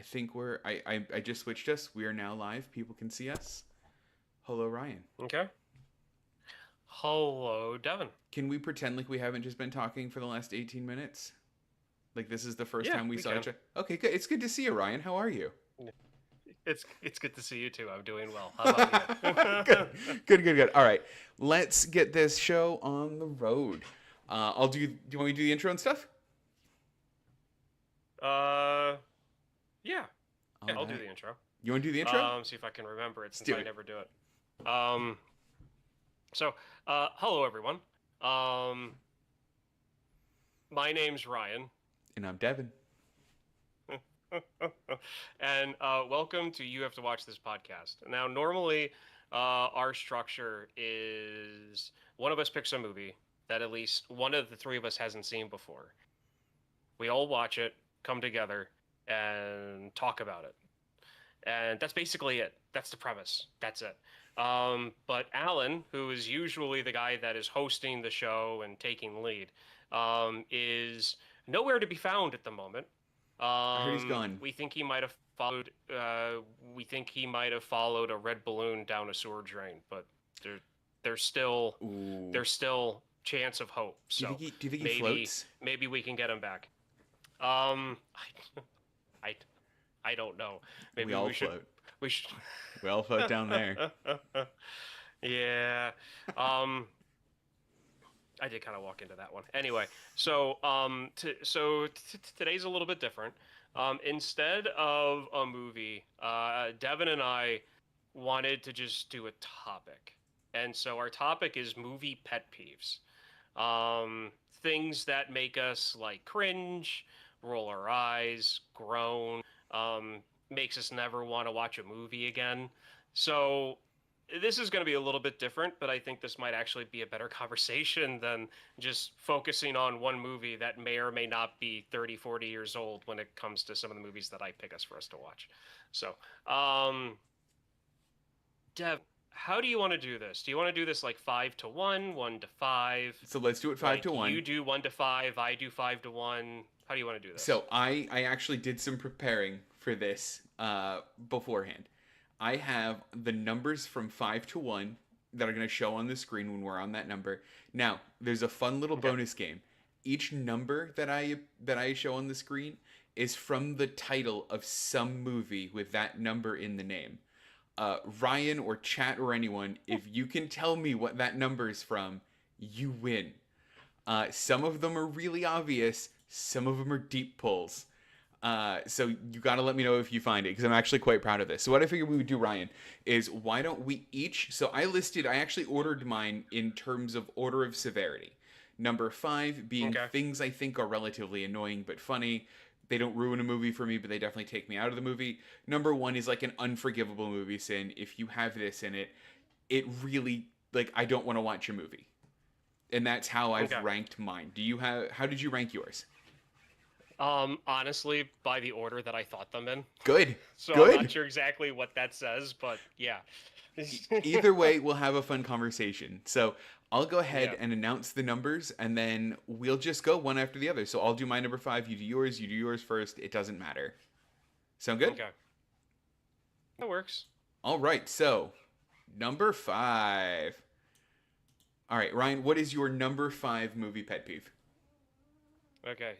think I just switched us. We are now live. People can see us. Hello, Ryan. Okay. Hello, Devon. Can we pretend like we haven't just been talking for the last 18 minutes? Like this is the first Yeah, time we we saw can. each other? Okay, good. It's good to see you, Ryan. How are you? It's good to see you too. I'm doing well. How about Good. you? Good. All right. Let's get this show on the road. I'll do. Do you want me to do the intro and stuff? uh, yeah, All yeah. I'll do right. the intro. You want to do the intro? See if I can remember it Let's since do I it. never do it. Hello everyone. Um, my name's Ryan, And I'm Devin. and welcome to You Have to Watch This podcast. Now, normally, our structure is one of us picks a movie that at least one of the three of us hasn't seen before. We all watch it, come together, and talk about it. And that's basically it. That's the premise. That's it. But Alan, who is usually the guy that is hosting the show and taking lead, is nowhere to be found at the moment. I heard he's gone. We think he might have followed. We think he might have followed a red balloon down a sewer drain, but there, there's still, Ooh. there's still chance of hope. Do you So think do you think he maybe, floats? maybe we can get him back. Um, I, I don't know. We Maybe all we should. float. We should. We all float down there. Yeah. I did kind of walk into that one. Anyway, today's a little bit different. Instead of a movie, Devin and I wanted to just do a topic, and so our topic is movie pet peeves. Things that make us like cringe, roll our eyes, groan, makes us never want to watch a movie again. So this is going to be a little bit different, but I think this might actually be a better conversation than just focusing on one movie that may or may not be 30, 40 years old when it comes to some of the movies that I pick us for us to watch. So, Dev, how do you want to do this? Do you want to do this like 5 to 1, 1 to 5? So let's do it five Like to one. you do 1 to 5, I do 5 to 1. How do you want to do this? So I actually did some preparing for this beforehand. I have the numbers from 5 to 1 that are going to show on the screen when we're on that number. Now, there's a fun little Okay. bonus game. Each number that I show on the screen is from the title of some movie with that number in the name. Ryan or chat or anyone, if you can tell me what that number is from, you win. Some of them are really obvious. Some of them are deep pulls. So you got to let me know if you find it because I'm actually quite proud of this. So what I figured we would do, Ryan, is why don't we each? So I actually ordered mine in terms of order of severity. Number 5 being Okay. things I think are relatively annoying but funny. They don't ruin a movie for me, but they definitely take me out of the movie. Number 1 is like an unforgivable movie sin. If you have this in it, it really like I don't want to watch your movie. And that's how I've Okay. ranked mine. Do you have how did you rank yours? Honestly, by the order that I thought them in. Good. So I'm not Good. sure exactly what that says, but yeah. Either way, we'll have a fun conversation. So I'll go Yeah. ahead and announce the numbers, and then we'll just go one after the other. So I'll do my number 5, you do yours first. It doesn't matter. Sound good? Okay. That works. All right. So number 5. All right, Ryan. What is your number 5 movie pet peeve? Okay.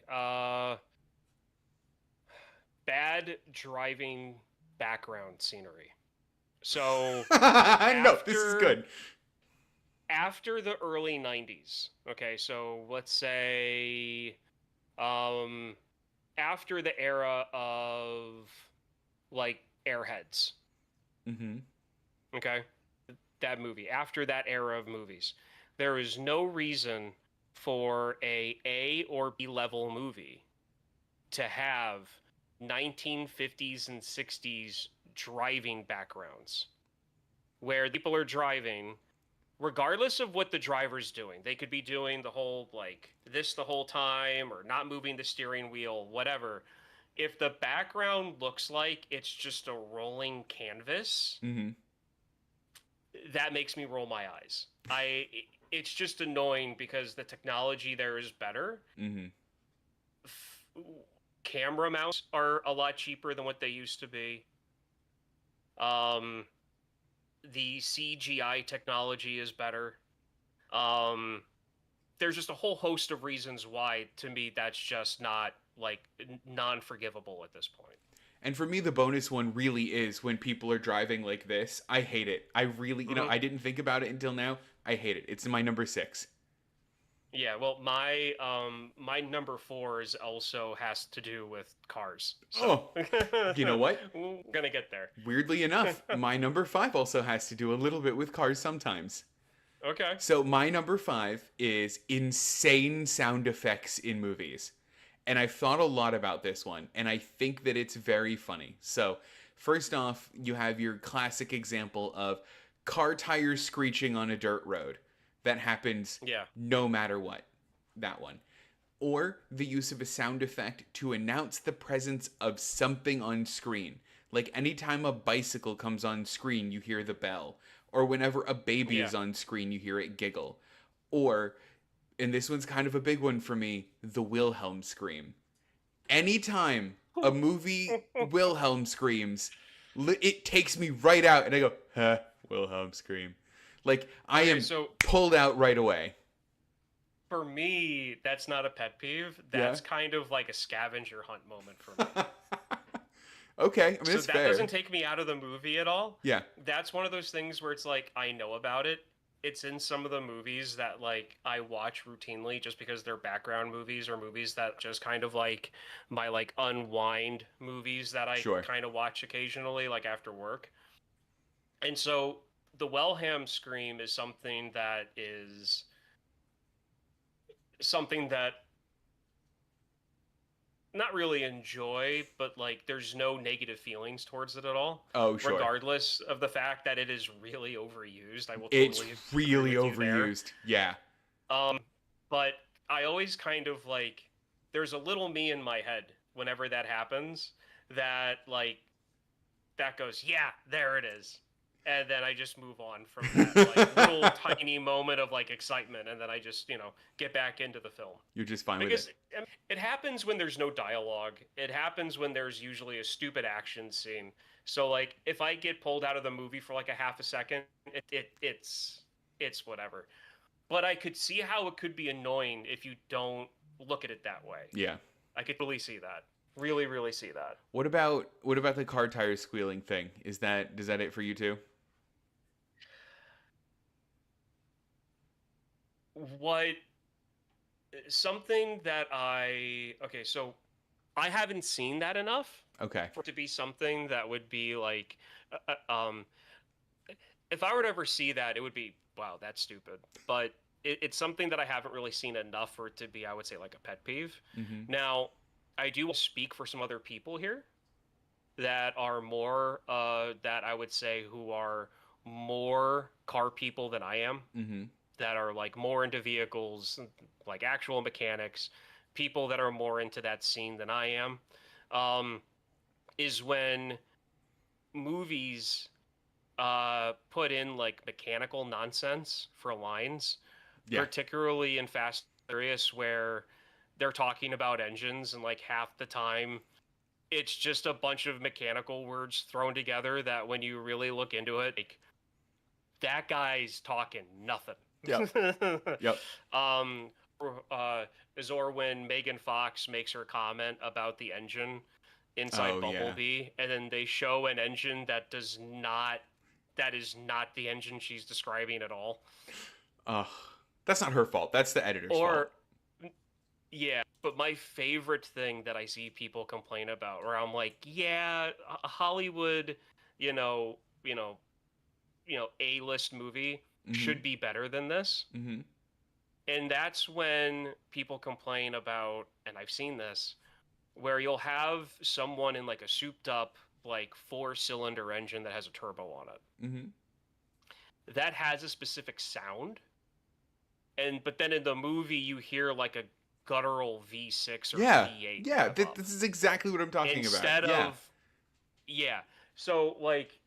Bad driving background scenery. So No, this is after good. after the early 90s. Okay, so let's say um after the era of like Airheads. Mm-hmm. Okay? That movie, after that era of movies, there is no reason for A or B level movie to have 1950s and 60s driving backgrounds where people are driving regardless of what the driver's doing. They could be doing the whole like this the whole time or not moving the steering wheel, whatever. If the background looks like it's just a rolling canvas, Mm-hmm. that makes me roll my eyes. It's just annoying because the technology there is better. Mm-hmm. camera mounts are a lot cheaper than what they used to be. The CGI technology is better. Um, there's just a whole host of reasons why, to me, that's just not like non-forgivable at this point. And for me, the bonus one really is when people are driving like this. I hate it. I really, Mm-hmm. I didn't think about it until now. I hate it. It's my number 6. Yeah, well, my number 4 is also has to do with cars. So Oh, you know what? we're gonna get there. Weirdly enough, my number 5 also has to do a little bit with cars sometimes. Okay. So my number 5 is insane sound effects in movies. And I've thought a lot about this one, and I think that it's very funny. So, first off, you have your classic example of car tires screeching on a dirt road. That happens Yeah. no matter what. That one. Or the use of a sound effect to announce the presence of something on screen. Like anytime a bicycle comes on screen, you hear the bell. Or whenever a baby Yeah. is on screen, you hear it giggle. Or, and this one's kind of a big one for me, the Wilhelm scream. Anytime a movie Wilhelm screams, it takes me right out, and I go, huh, Wilhelm scream. Like, I Okay, am so pulled out right away. for me, that's not a pet peeve. Yeah. That's kind of like a scavenger hunt moment for me. Okay, I mean, So that's that fair. doesn't take me out of the movie at all. Yeah. That's one of those things where it's like I know about it. It's in some of the movies that like I watch routinely just because they're background movies or movies that just kind of like my like unwind movies that I Sure. kind of watch occasionally like after work. And so the Wellham scream is something that not really enjoy, but like there's no negative feelings towards it at all. Oh, sure. Regardless of the fact that it is really overused. I will It's totally really agree with you there. overused. Yeah. But I always kind of like there's a little me in my head whenever that happens that like that goes, yeah, there it is. And then I just move on from that like little tiny moment of like excitement, and then I just get back into the film. You're just fine Because with it. I mean, it happens when there's no dialogue. It happens when there's usually a stupid action scene. So like if I get pulled out of the movie for like a half a second, it's whatever. But I could see how it could be annoying if you don't look at it that way. Yeah. I could really see that. Really, really see that. What about the car tires squealing thing? Is that it for you too? What something that okay, so I haven't seen that enough Okay. for it to be something that would be like if I were to ever see that, it would be wow, that's stupid. But it's something that I haven't really seen enough for it to be, I would say, like a pet peeve. Mm-hmm. Now, I do speak for some other people here that are more that I would say who are more car people than I am, Mm-hmm. that are like more into vehicles, like actual mechanics, people that are more into that scene than I am, is when movies put in like mechanical nonsense for lines, Yeah. particularly in Fast and Furious, where they're talking about engines and like half the time it's just a bunch of mechanical words thrown together that when you really look into it, like that guy's talking nothing. Yep. Yep. Or when Megan Fox makes her comment about the engine inside Oh, yeah. Bumblebee, and then they show an engine that is not the engine she's describing at all. That's not her fault. That's the editor's fault. Yeah, but my favorite thing that I see people complain about, where I'm like, yeah, a Hollywood, A-list movie should be better than this. Mm-hmm. And that's when people complain about, and I've seen this, where you'll have someone in like a souped up like 4-cylinder engine that has a turbo on it. Mm-hmm. That has a specific sound. But then in the movie you hear like a guttural V6 or V8. Yeah, this is exactly what I'm talking Instead about. of yeah. So like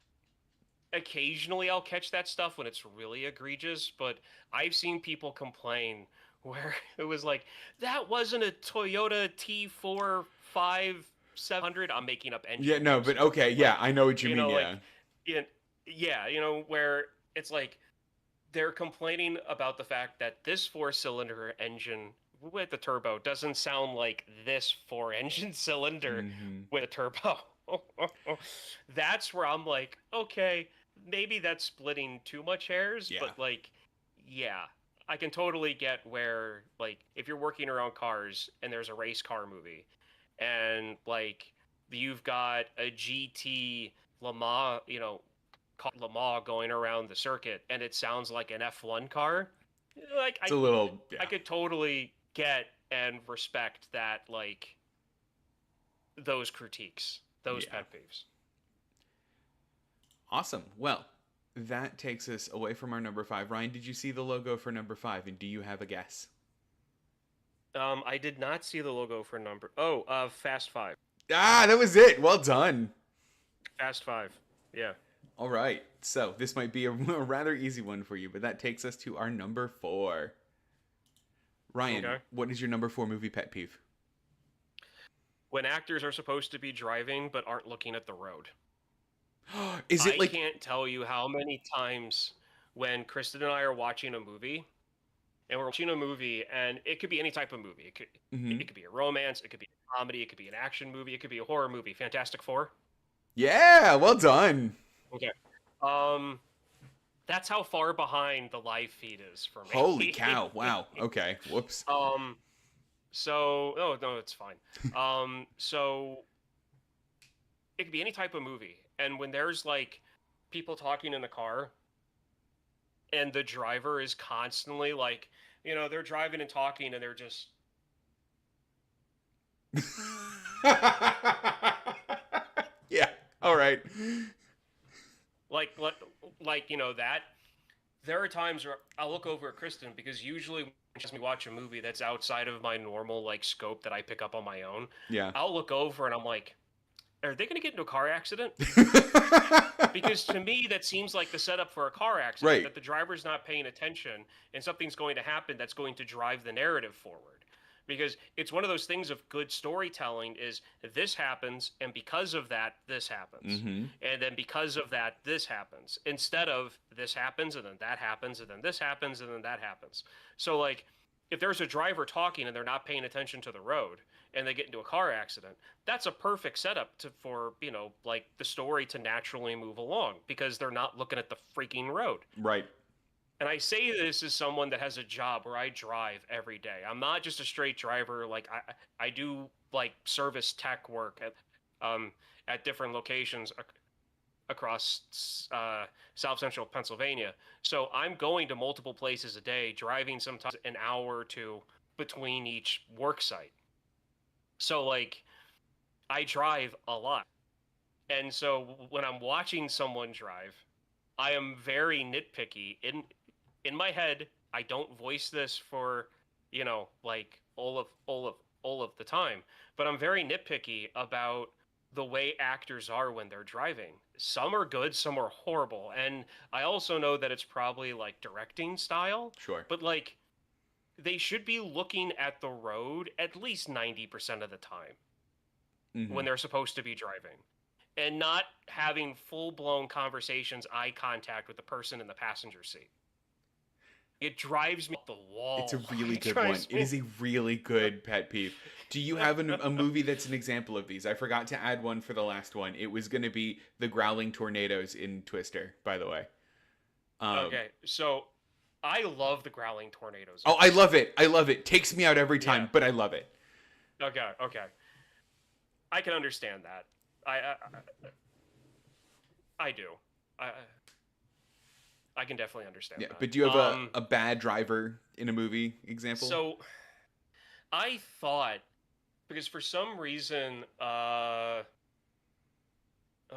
occasionally I'll catch that stuff when it's really egregious, but I've seen people complain where it was like, that wasn't a Toyota T4 five, 700. I'm making up Yeah, engine no, names but here, okay, but yeah, like, I know what you you mean. know, Yeah, like, in, yeah, where it's like they're complaining about the fact that this four-cylinder engine with the turbo doesn't sound like this four-engine cylinder hmm with a turbo. That's where I'm like, okay, maybe that's splitting too much hairs, yeah, but like, yeah, I can totally get where, like, if you're working around cars and there's a race car movie and like you've got a GT Le Mans, called Le Mans going around the circuit and it sounds like an F1 car, like it's a little I yeah, could totally get and respect that, like, those critiques, those yeah. pet peeves. Awesome. Well, that takes us away from our number five. Ryan, did you see the logo for number five, and do you have a guess? I did not see the logo for number. Fast Five. Ah, that was it. Well done. Fast Five. Yeah. All right. So this might be a, a rather easy one for you, but that takes us to our number four. Ryan, Okay. what is your number four movie pet peeve? When actors are supposed to be driving but aren't looking at the road. Is it I like can't tell you how many times when Kristen and I are watching a movie, and we're watching a movie, and it could be any type of movie. It could mhm. it could be a romance, it could be a comedy, it could be an action movie, it could be a horror movie. Fantastic Four. Yeah, well done. Okay. Um, that's how far behind the live feed is for Holy me. cow. Wow. Okay. Whoops. um, so no, it's fine. So it could be any type of movie, and when there's like people talking in the car, and the driver is constantly like, they're driving and talking, and they're just Yeah. All right. like that. There are times where I'll look over at Kristen because usually when she has me watch a movie that's outside of my normal like scope that I pick up on my own, Yeah. I'll look over and I'm like, are they going to get into a car accident? Because to me that seems like the setup for a car accident, Right. that the driver's not paying attention and something's going to happen that's going to drive the narrative forward. Because it's one of those things of good storytelling is this happens, and because of that this happens, Mm-hmm. and then because of that this happens, instead of this happens and then that happens and then this happens and then that happens. So like if there's a driver talking and they're not paying attention to the road and they get into a car accident, that's a perfect setup for, like the story to naturally move along because they're not looking at the freaking road. Right. And I say this as someone that has a job where I drive every day. I'm not just a straight driver. Like I do like service tech work at different locations across South Central Pennsylvania. So I'm going to multiple places a day, driving sometimes an hour or two between each work site. So like I drive a lot. And so when I'm watching someone drive, I am very nitpicky. In my head, I don't voice this for, like all of the time, but I'm very nitpicky about the way actors are when they're driving. Some are good, some are horrible. And I also know that it's probably like directing style, Sure. but like they should be looking at the road at least 90% of the time Mm-hmm. when they're supposed to be driving and not having full-blown conversations, eye contact with the person in the passenger seat. It drives me up the It's a wall. really It good one. drives It me. is a really good pet peeve. Do you have a movie that's an example of these? I forgot to add one for the last one. It was going to be the growling tornadoes in Twister, by the way. Um, Okay, so I love the growling tornadoes in oh, I Twister. love it. I love it. Takes me out every Yeah. time, but I love it. Okay. I can understand that. I do. I I can definitely understand Yeah, but do you that. have a bad driver in a movie example? So I thought because for some reason,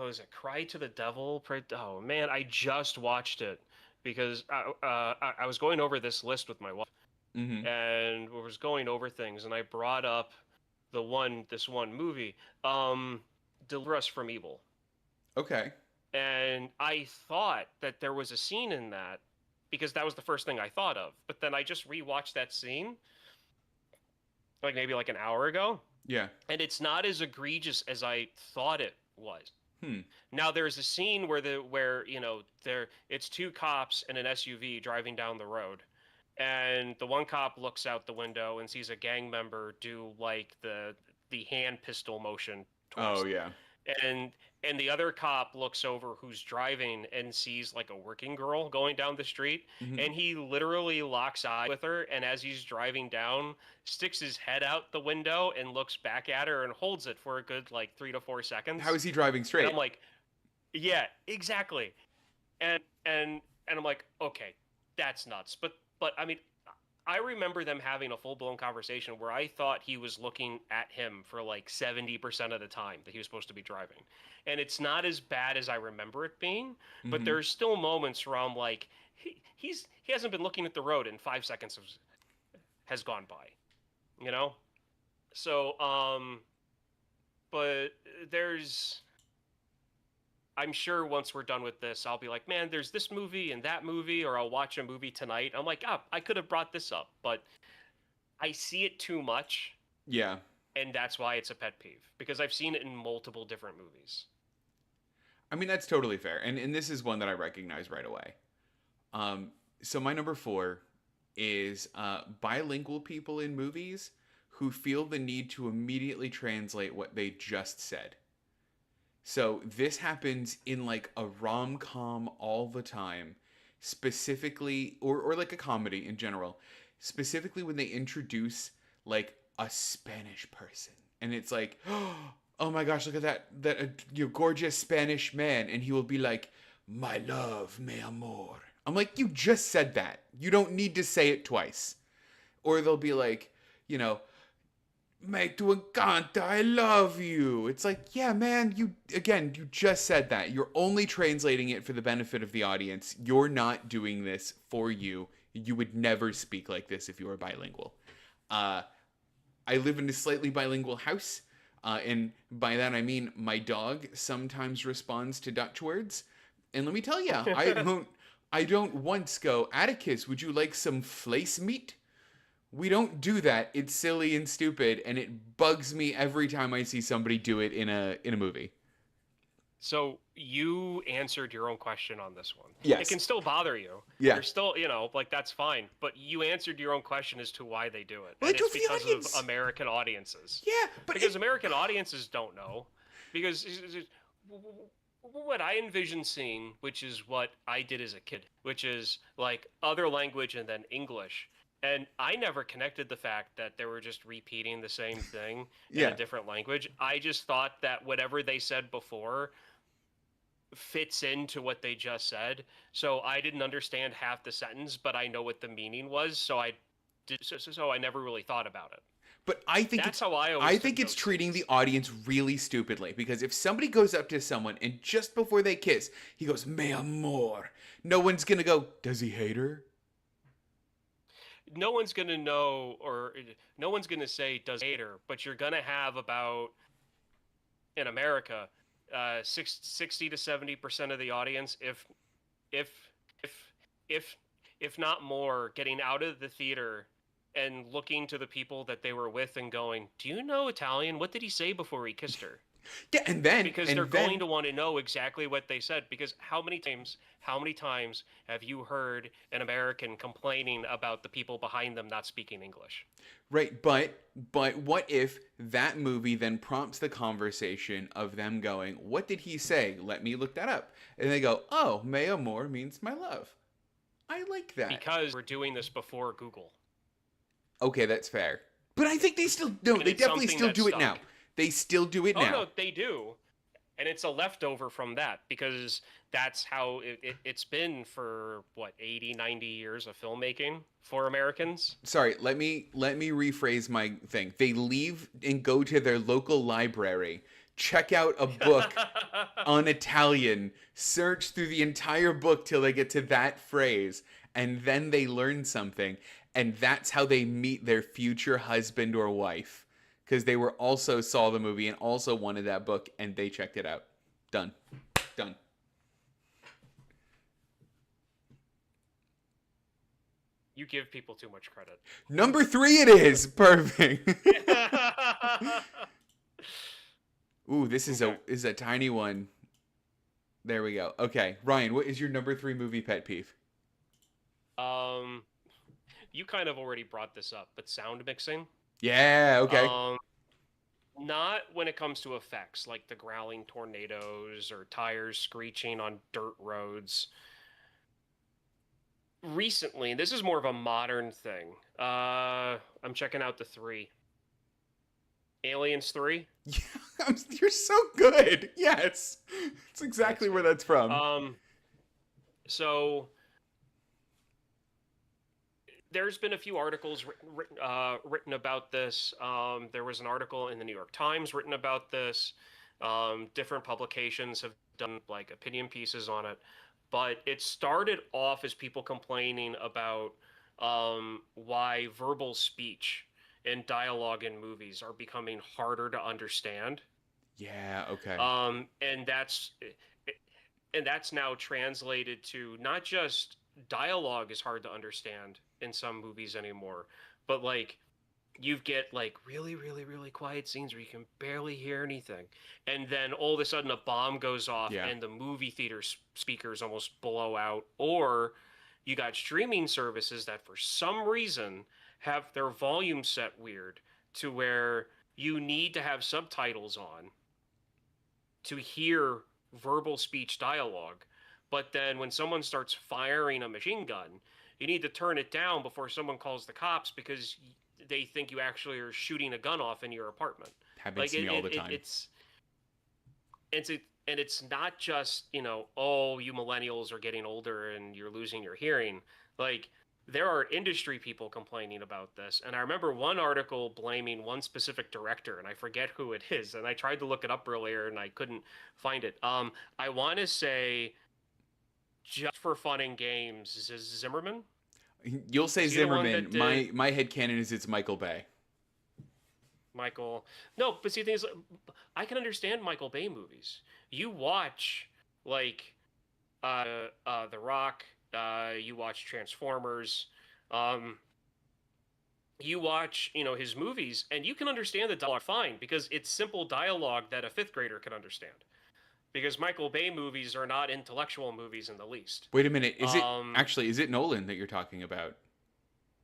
is it Cry to the Devil? Oh man, I just watched it because I was going over this list with my wife Mm-hmm. and we was going over things, and I brought up this one movie, Deliver Us from Evil, Okay. and I thought that there was a scene in that because that was the first thing I thought of, but then I just rewatched that scene like maybe like an hour ago, Yeah. And it's not as egregious as I thought it was. Hmm. Now there's a scene where it's two cops and an SUV driving down the road, and the one cop looks out the window and sees a gang member do like the hand pistol motion towards Oh them, yeah. and the other cop looks over who's driving and sees like a working girl going down the street, Hmm. and he literally locks eyes with her, and as he's driving down, sticks his head out the window and looks back at her and holds it for a good like 3 to 4 seconds. How is he driving And I'm straight? like, yeah, exactly. And I'm like, okay, that's nuts. But I mean, I remember them having a full blown conversation where I thought he was looking at him for like 70% of the time that he was supposed to be driving. And it's not as bad as I remember it being, but Hmm. there's still moments where I'm like, he hasn't been looking at the road, and 5 seconds has gone by, you know? So but there's I'm sure once we're done with this, I'll be like, man, there's this movie and that movie, or I'll watch a movie tonight. I'm like, I could have brought this up, but I see it too much, Yeah. and that's why it's a pet peeve because I've seen it in multiple different movies. I mean, that's totally fair. And this is one that I recognize right away. Um, so my number four is bilingual people in movies who feel the need to immediately translate what they just said. So this happens in like a rom com all the time, specifically, or like a comedy in general, specifically when they introduce like a Spanish person, and it's like, oh my gosh, look at that gorgeous Spanish man, and he will be like, my love, mi amor. I'm like, you just said that. You don't need to say it twice. Or they'll be like, you know, me tu encanta, I love you. It's like, yeah, man, you just said that. You're only translating it for the benefit of the audience. You're not doing this for you. You would never speak like this if you were bilingual. Uh, I live in a slightly bilingual house, and by that I mean my dog sometimes responds to Dutch words. And let me tell you, I don't once go, Atticus, would you like some fleece meat? We don't do that. It's silly and stupid, and it bugs me every time I see somebody do it in a movie. So you answered your own question on this one. It Yes. can still bother you. Yeah. You're still, like that's fine, but you answered your own question as to why they do it. Well, And I do it's it for the because of audience. American audiences. Yeah, but Because American audiences don't know. Because what I envision seeing, which is what I did as a kid, which is like other language and then English. And I never connected the fact that they were just repeating the same thing in a yeah. different language. I just thought that whatever they said before fits into what they just said. So I didn't understand half the sentence, but I know what the meaning was. So I never really thought about it. But That's how I I always took think it's those treating the scenes. audience really stupidly because if somebody goes up to someone and just before they kiss, he goes, "Mi amor." No one's going to go, "Does he hate her?" No one's gonna know, or no one's gonna say does hater, but you're gonna have about in America, 60 to 70% of the audience, if if if if not more, getting out of the theater and looking to the people that they were with and going, "Do you know Italian? What did he say before he kissed her?" Yeah, Because they're going to want to know exactly what they said. Because how many times have you heard an American complaining about the people behind them not speaking English? right, but what if that movie then prompts the conversation of them going, "What did he say? Let me look that up." And they go, "Oh, "Mi amor" means my love." I like that. Because we're doing this before Google, Okay, that's fair. But I think they still no, and they it's definitely something still that do it now. stuck. They still do it Oh now. no, they do, and it's a leftover from that because that's how it's been for what 80, 90 years of filmmaking for Americans. Sorry, let me rephrase my thing. They leave and go to their local library, check out a book on Italian, search through the entire book till they get to that phrase, and then they learn something, and that's how they meet their future husband or wife because they were also saw the movie and also wanted that book and they checked it out. Done. Done. You give people too much credit. Number 3 it is. Perfect. Ooh, this is Okay. a tiny one. There we go. Okay, Ryan, what is your number 3 movie pet peeve? Um, you kind of already brought this up, but sound mixing. Yeah, okay. Um, not when it comes to effects like the growling tornadoes or tires screeching on dirt roads. Recently, this is more of a modern thing. I'm checking out the 3. Aliens 3. Yeah, you're so good. Yes. It's That's exactly where good. that's from. So there's been a few articles written about this. There was an article in the New York Times written about this. Different publications have done like opinion pieces on it, but it started off as people complaining about why verbal speech and dialogue in movies are becoming harder to understand. Yeah, okay. Um, and that's and that's now translated to not just dialogue is hard to understand in some movies anymore, but like you get like really, really, really quiet scenes where you can barely hear anything, and then all of a sudden a bomb goes off Yeah. and the movie theater speakers almost blow out, or you got streaming services that for some reason have their volume set weird to where you need to have subtitles on to hear verbal speech dialogue. But then when someone starts firing a machine gun, you need to turn it down before someone calls the cops because they think you actually are shooting a gun off in your apartment. Happens Like to me all the time. it's a, and it's not just, oh, you millennials are getting older and you're losing your hearing. Like there are industry people complaining about this. And I remember one article blaming one specific director, and I forget who it is. And I tried to look it up earlier and I couldn't find it. I want to say, just for fun and games, is Zimmerman? You'll say Is he the one Zimmerman. that did My headcanon is it's Michael Bay. Michael? No, but see, the thing is, I can understand Michael Bay movies. You watch, like, The Rock, you watch Transformers, um, you watch, his movies, and you can understand the dialogue fine because it's simple dialogue that a fifth grader can understand. Because Michael Bay movies are not intellectual movies in the least. Wait a minute. Um, Is it Nolan that you're talking about?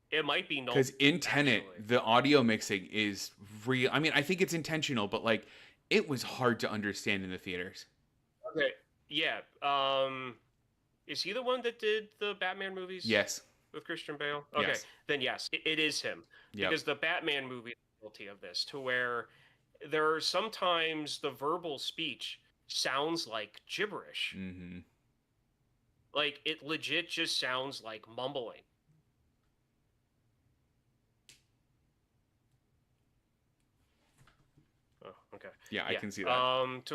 it might be Nolan, Because in Tenet, actually. the audio mixing is real. I mean, I think it's intentional, but like, it was hard to understand in the theaters. Okay. Yeah. Is he the one that did the Batman movies Yes. with Christian Bale? Okay, Yes. then yes, it is him. Yep. Because the Batman movie is guilty of this, to where there are sometimes the verbal speech sounds like gibberish. Mm-hmm. Like it legit just sounds like mumbling. Oh, okay. Yeah, I Yeah. can see that.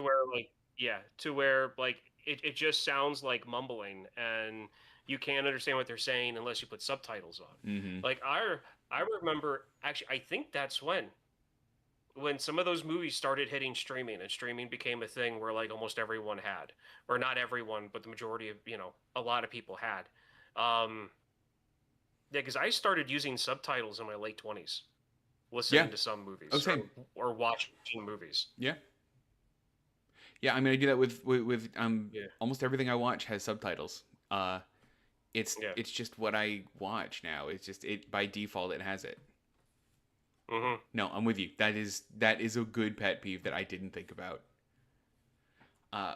To where like it just sounds like mumbling and you can't understand what they're saying unless you put subtitles on. Mm-hmm. Like I remember actually I think that's when some of those movies started hitting streaming and streaming became a thing where like almost everyone had, or not everyone, but the majority of, a lot of people had. Um yeah, because I started using subtitles in my late 20s, Yeah. listening to some Oh, movies same. or watching movies. Yeah. Yeah. I mean, I do that with Yeah. almost everything I watch has subtitles. Yeah. It's just what I watch now. It's just it by default it has it. Mm-hmm. No, I'm with you. That is a good pet peeve that I didn't think about.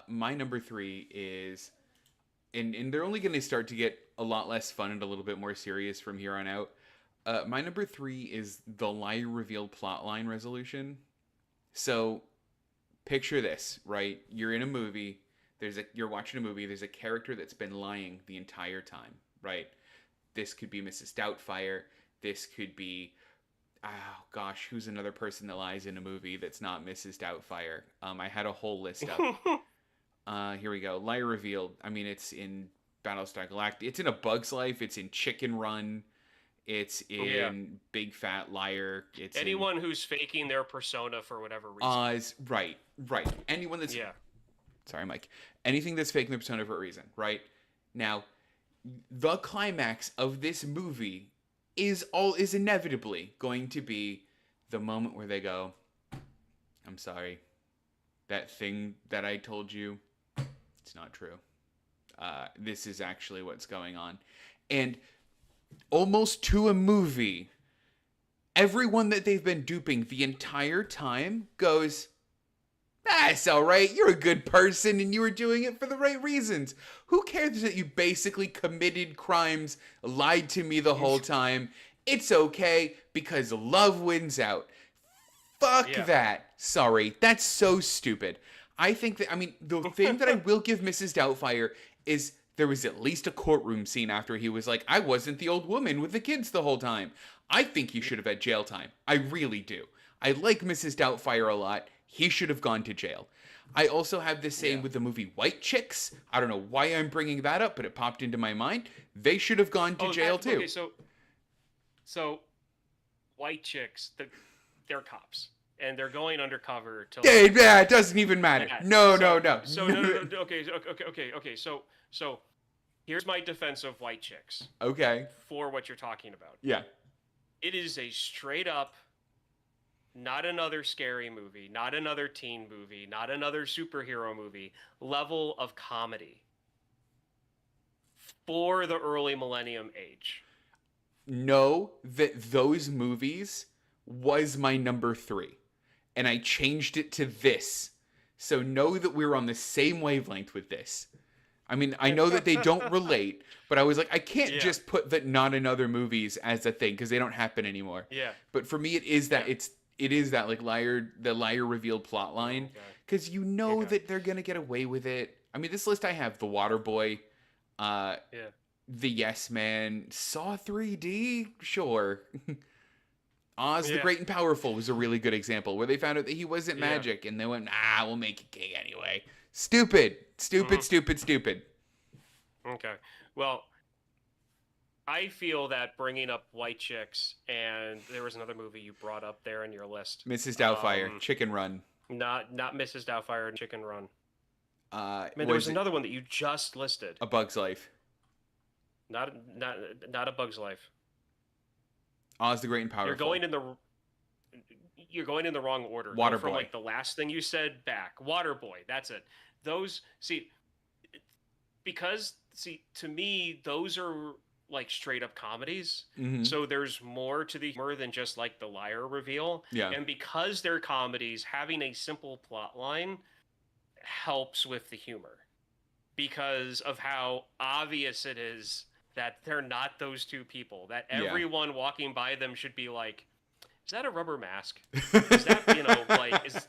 My number 3 is, and they're only going to start to get a lot less fun and a little bit more serious from here on out. My number 3 is the lie reveal plotline resolution. So picture this, right? You're in a movie. You're watching a movie. There's a character that's been lying the entire time, right? This could be Mrs. Doubtfire. This could be, oh gosh, who's another person that lies in a movie that's not Mrs. Doubtfire? I had a whole list up. Here we go. Lie revealed. I mean, it's in Battlestar Galactica. It's in A Bug's Life. It's in Chicken Run. It's Yeah. in Big Fat Liar. It's Anyone who's faking their persona for whatever reason. Oz. Right. Anyone that's Yeah. sorry, Mike. Anything that's faking their persona for a reason, right? Now, the climax of this movie is inevitably going to be the moment where they go, "I'm sorry, that thing that I told you, it's not true. This is actually what's going on." And almost to a movie, everyone that they've been duping the entire time goes, "That's all right. You're a good person and you were doing it for the right reasons. Who cares that you basically committed crimes, lied to me the whole time? It's okay because love wins out." Fuck Yeah. that. Sorry. That's so stupid. I think that, I mean, the thing that I will give Mrs. Doubtfire is there was at least a courtroom scene after he was like, "I wasn't the old woman with the kids the whole time." I think he should have had jail time. I really do. I like Mrs. Doubtfire a lot. He should have gone to jail. I also have the same Yeah. with the movie White Chicks. I don't know why I'm bringing that up, but it popped into my mind. They should have gone to jail too. Okay, so white chicks, they're cops, and they're going undercover to. Hey, yeah, it doesn't even matter. Yeah. No, So, no, no. so no, no, no. Okay. So here's my defense of white chicks Okay. for what you're talking about. Yeah. It is a straight up, not another scary movie, not another teen movie, not another superhero movie level of comedy for the early millennium age. Know that those movies was my number 3, and I changed it to this. So know that we're on the same wavelength with this. I mean, I know that they don't relate, but I was like, I can't Yeah. just put the not another movies as a thing because they don't happen anymore. Yeah. But for me, it is that it is that like the liar revealed plot line because you know that they're gonna get away with it. I mean, this list I have: The Waterboy, Yeah. The Yes Man, Saw 3D, sure. Oz the Yeah. Great and Powerful was a really good example where they found out that he wasn't Yeah. magic and they went, "Nah, we'll make it gay anyway." Stupid. Stupid. Okay. Well, I feel that bringing up white chicks, and there was another movie you brought up there in your list. Mrs. Doubtfire, Chicken Run. Not Mrs. Doubtfire and Chicken Run. Man, There was another one that you just listed. A Bug's Life. Not A Bug's Life. Oz the Great and Powerful. You're going in the wrong order. Go Waterboy. from like the last thing you said back. Waterboy. That's it. Those to me those are like straight up comedies. Mm-hmm. So there's more to the humor than just like the liar reveal. Yeah. And because they're comedies, having a simple plot line helps with the humor because of how obvious it is that they're not those two people. That everyone walking by them should be like, "Is that a rubber mask? Is that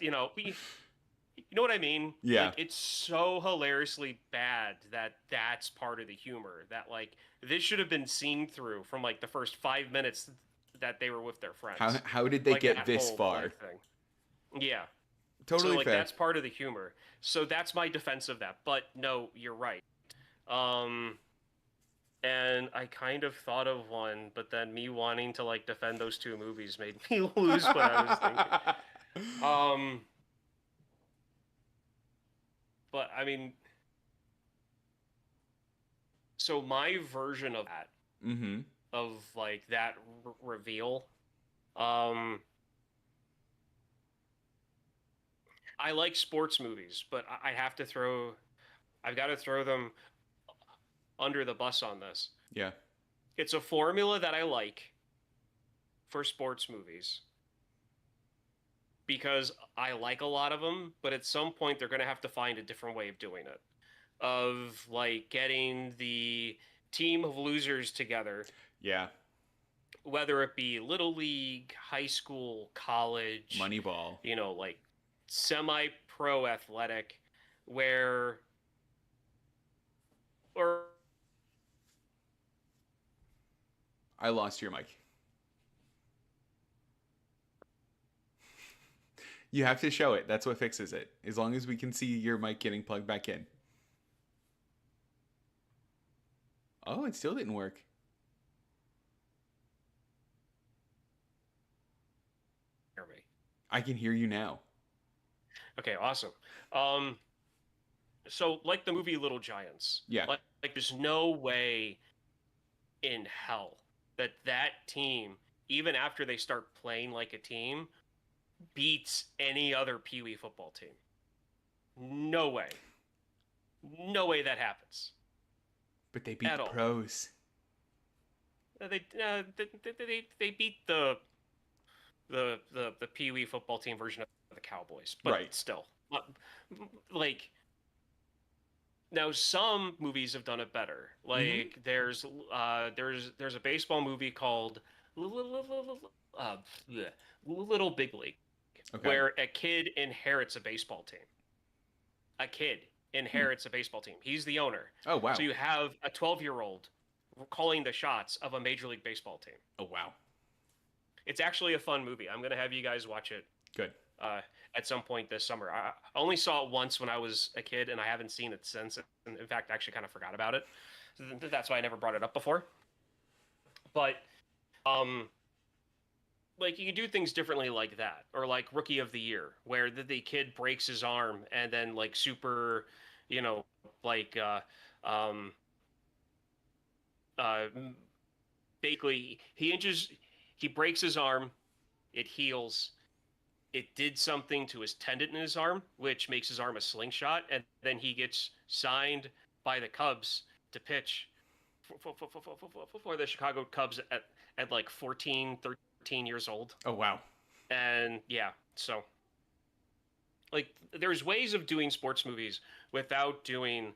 you know what I mean?" Yeah. Like, it's so hilariously bad that that's part of the humor. That like this should have been seen through from like the first 5 minutes that they were with their friends. How did they Like, get that this whole, far? like, thing. Yeah. Totally so like fair. that's part of the humor. So that's my defense of that. But no, you're right. And I kind of thought of one, but then me wanting to like defend those two movies made me lose what I was thinking. But I mean, so my version of that, Mm-hmm. of like that reveal, I like sports movies, but I've got to throw them under the bus on this. Yeah. It's a formula that I like for sports movies because I like a lot of them, but at some point they're going to have to find a different way of doing it. Of like getting the team of losers together. Yeah. Whether it be little league, high school, college, Moneyball. Like semi-pro athletic, or I lost your mic. You have to show it. That's what fixes it. As long as we can see your mic getting plugged back in. Oh, it still didn't work. hear me. I can hear you now. Okay, awesome. So like the movie Little Giants, Yeah. like there's no way in hell that that team, even after they start playing like a team, beats any other Pee Wee football team. No way. No way that happens But they beat at the all. pros. They beat the Pee Wee football team version of the Cowboys, but Right. still, like now some movies have done it better. Mm-hmm. Like there's a baseball movie called uh, Little Big League, Okay. where a kid inherits a baseball team. A kid Hmm. inherits a baseball team. He's the owner. Oh So wow. you have a 12-year-old calling the shots of a Major League Baseball team. Oh wow. It's actually a fun movie. I'm gonna have you guys watch it Good. uh, at some point this summer. I only saw it once when I was a kid, and I haven't seen it since. And in fact, I actually kind of forgot about it. So that's why I never brought it up before. But um, like you can do things differently like that, or like Rookie of the Year, where the kid breaks his arm and then like super, you know, like um, uh, basically he breaks his arm, it heals, it did something to his tendon in his arm, which makes his arm a slingshot, and then he gets signed by the Cubs to pitch for the Chicago Cubs at like 14, 13 years old. Oh wow. And yeah, so like there's ways of doing sports movies without doing,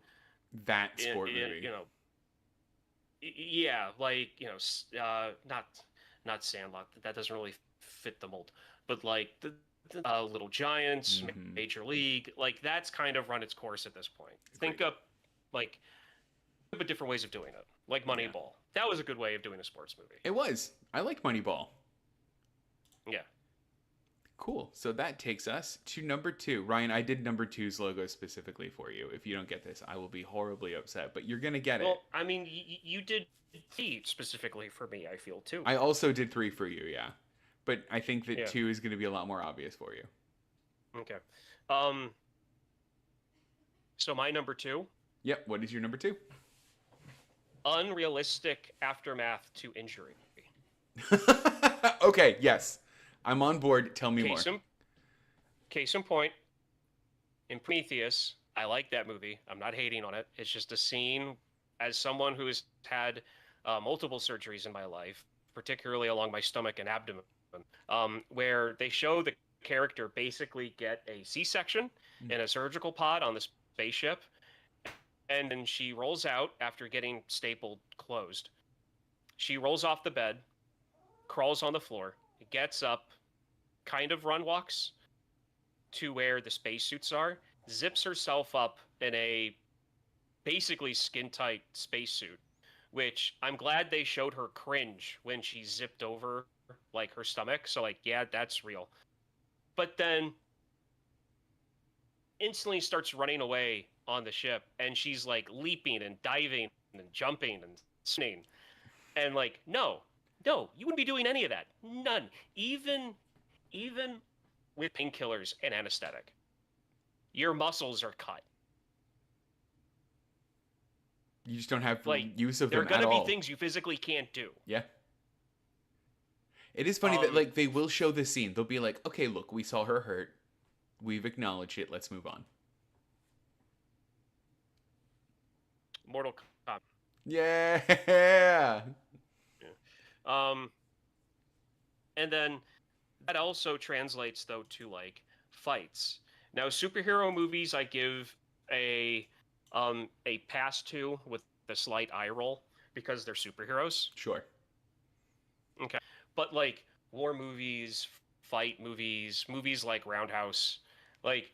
That sport movie. you know, yeah, like, you know, not Sandlot. That doesn't really fit the mold. But like the Little Giants, Mm-hmm. Major League, like that's kind of run its course at this point. Agreed. Think up like different ways of doing it, like Yeah. Moneyball. That was a good way of doing a sports movie. It was. I like Moneyball. Yeah. Cool. So that takes us to number 2. Ryan, I did number two's logo specifically for you. If you don't get this, I will be horribly upset, but you're going to get it. Well, I mean, you did T specifically for me. I feel too. I also did 3 for you, yeah. But I think that Yeah. 2 is going to be a lot more obvious for you. Okay. Um. So my number 2, Yep. What is your number 2? unrealistic aftermath to injury. Okay, yes. I'm on board. Tell me more. Case in point, in Prometheus, I like that movie. I'm not hating on it. It's just a scene, as someone who has had multiple surgeries in my life, particularly along my stomach and abdomen, where they show the character basically get a C-section in a surgical pod on the spaceship, and then she rolls out after getting stapled closed. She rolls off the bed, crawls on the floor, gets up, kind of run walks to where the spacesuits are, zips herself up in a basically skin tight spacesuit, which I'm glad they showed her cringe when she zipped over like her stomach. So like, yeah, that's real. But then instantly starts running away on the ship, and she's like leaping and diving and jumping and spinning. And like, no, you wouldn't be doing any of that. None. Even with painkillers and anesthetic, your muscles are cut. You just don't have Like, use of there are them at gonna be all. things you physically can't do. Yeah. It is funny that like they will show this scene. They'll be like, "Okay, look, we saw her hurt. We've acknowledged it. Let's move on." Mortal Kombat. Yeah. Yeah. And then that also translates though to like fights. Now, superhero movies, I give a pass to with a slight eye roll because they're superheroes. Sure. Okay, but like war movies, fight movies, movies like Roundhouse, like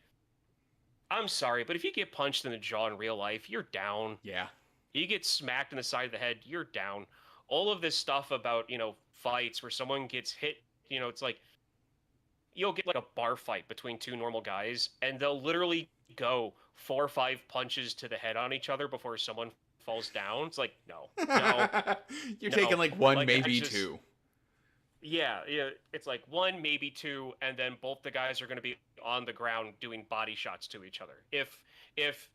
I'm sorry, but if you get punched in the jaw in real life, you're down. Yeah. You get smacked in the side of the head, you're down. All of this stuff about, fights where someone gets hit, it's like you'll get like a bar fight between two normal guys and they'll literally go 4 or 5 punches to the head on each other before someone falls down. It's like, no, no, You're no. taking like one, Like, maybe two. Yeah, it's like 1, maybe 2, and then both the guys are going to be on the ground doing body shots to each other. If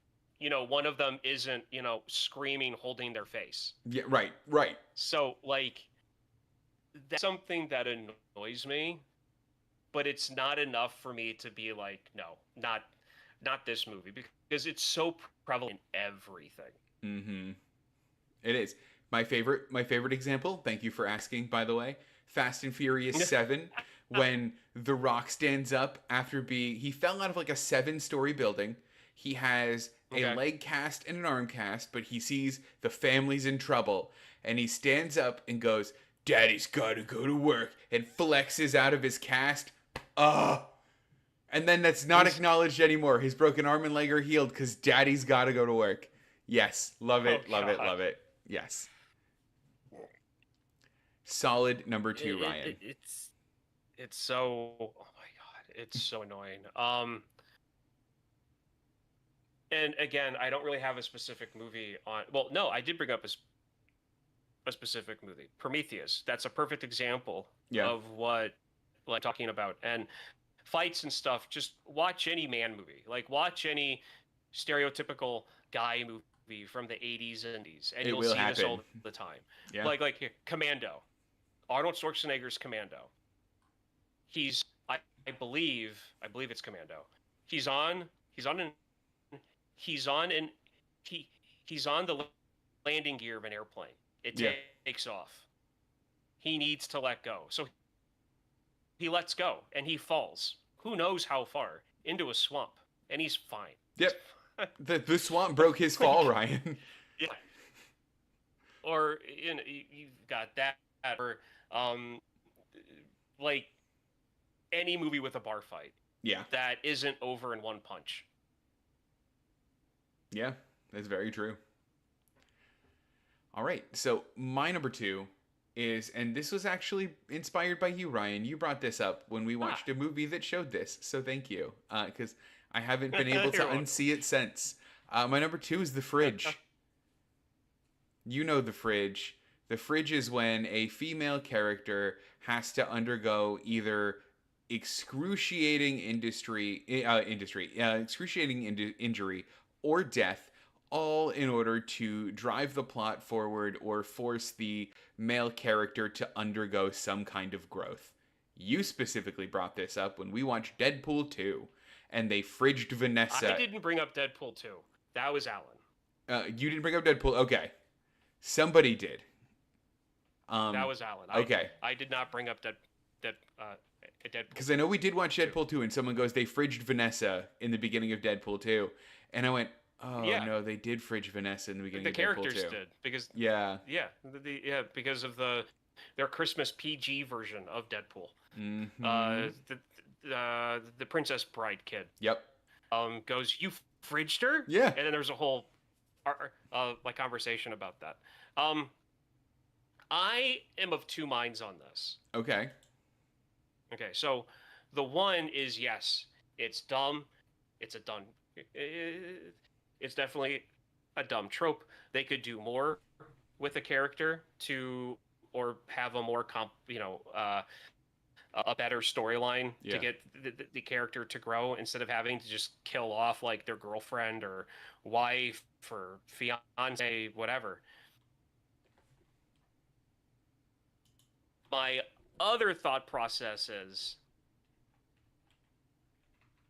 one of them isn't, screaming, holding their face. Yeah, right, right. So, like, that's something that annoys me, but it's not enough for me to be like, no, not this movie, because it's so prevalent in everything. Mm-hmm. It is. My favorite example, thank you for asking, by the way, Fast and Furious 7, when The Rock stands up after he fell out of like a 7-story building. He has a Okay. leg cast and an arm cast, but he sees the family's in trouble. And he stands up and goes, Daddy's gotta go to work, and flexes out of his cast. Ugh. And then that's not He's acknowledged anymore. His broken arm and leg are healed because Daddy's gotta go to work. Yes. Love oh it, love it, god. love it. Yes. Solid number two, Ryan. It's so, oh my god, it's so annoying. And again, I don't really have a specific movie on. Well, no, I did bring up a specific movie, Prometheus. That's a perfect example Yeah. of what like talking about. And fights and stuff. Just watch any man movie. Like watch any stereotypical guy movie from the 80s and 90s, and It you'll will see this happen. all the time. Yeah. Like here, Commando. Arnold Schwarzenegger's Commando. He's I believe it's Commando. He's on he's on an he's on an he he's on the landing gear of an airplane. It Yeah. takes off. He needs to let go. So he lets go and he falls. Who knows how far into a swamp, and he's fine. Yep. The swamp broke his fall, Ryan. Yeah. Or you've got that, or um, like any movie with a bar fight Yeah. that isn't over in one punch. Yeah. That's very true. All right. So my number two is, and this was actually inspired by you, Ryan. You brought this up when we watched a movie that showed this. So thank you. Because I haven't been able to You're welcome. unsee it since. My number two is The Fridge. You know The Fridge. The Fridge is when a female character has to undergo either excruciating injury or death, all in order to drive the plot forward or force the male character to undergo some kind of growth. You specifically brought this up when we watched Deadpool 2, and they fridged Vanessa. I didn't bring up Deadpool 2. That was Alan. You didn't bring up Deadpool? Okay. Somebody did. That was Alan. Okay. I did not bring up Deadpool. Because I know we did watch Deadpool 2, and someone goes, they fridged Vanessa in the beginning of Deadpool 2. And I went, oh, Yeah. no, they did fridge Vanessa in the beginning The of Deadpool characters 2. did because Yeah. because of their Christmas PG version of Deadpool. Mm-hmm. The Princess Bride kid Yep. goes, "You fridged her?" Yeah. And then there's a whole like conversation about that. I am of two minds on this. Okay. Okay, so the one is, yes, it's dumb. It's a dumb. It's definitely a dumb trope. They could do more with a character or have a more a better storyline Yeah. to get the character to grow, instead of having to just kill off like their girlfriend or wife or fiance, whatever. My other thought process is,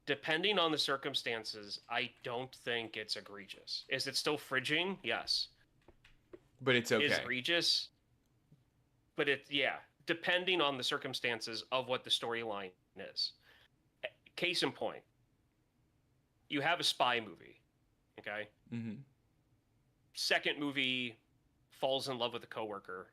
depending on the circumstances, I don't think it's egregious. Is it still fridging? Yes. But it's Is okay. egregious, but depending on the circumstances of what the storyline is. Case in point, you have a spy movie, okay? Mm-hmm. Second movie falls in love with a coworker.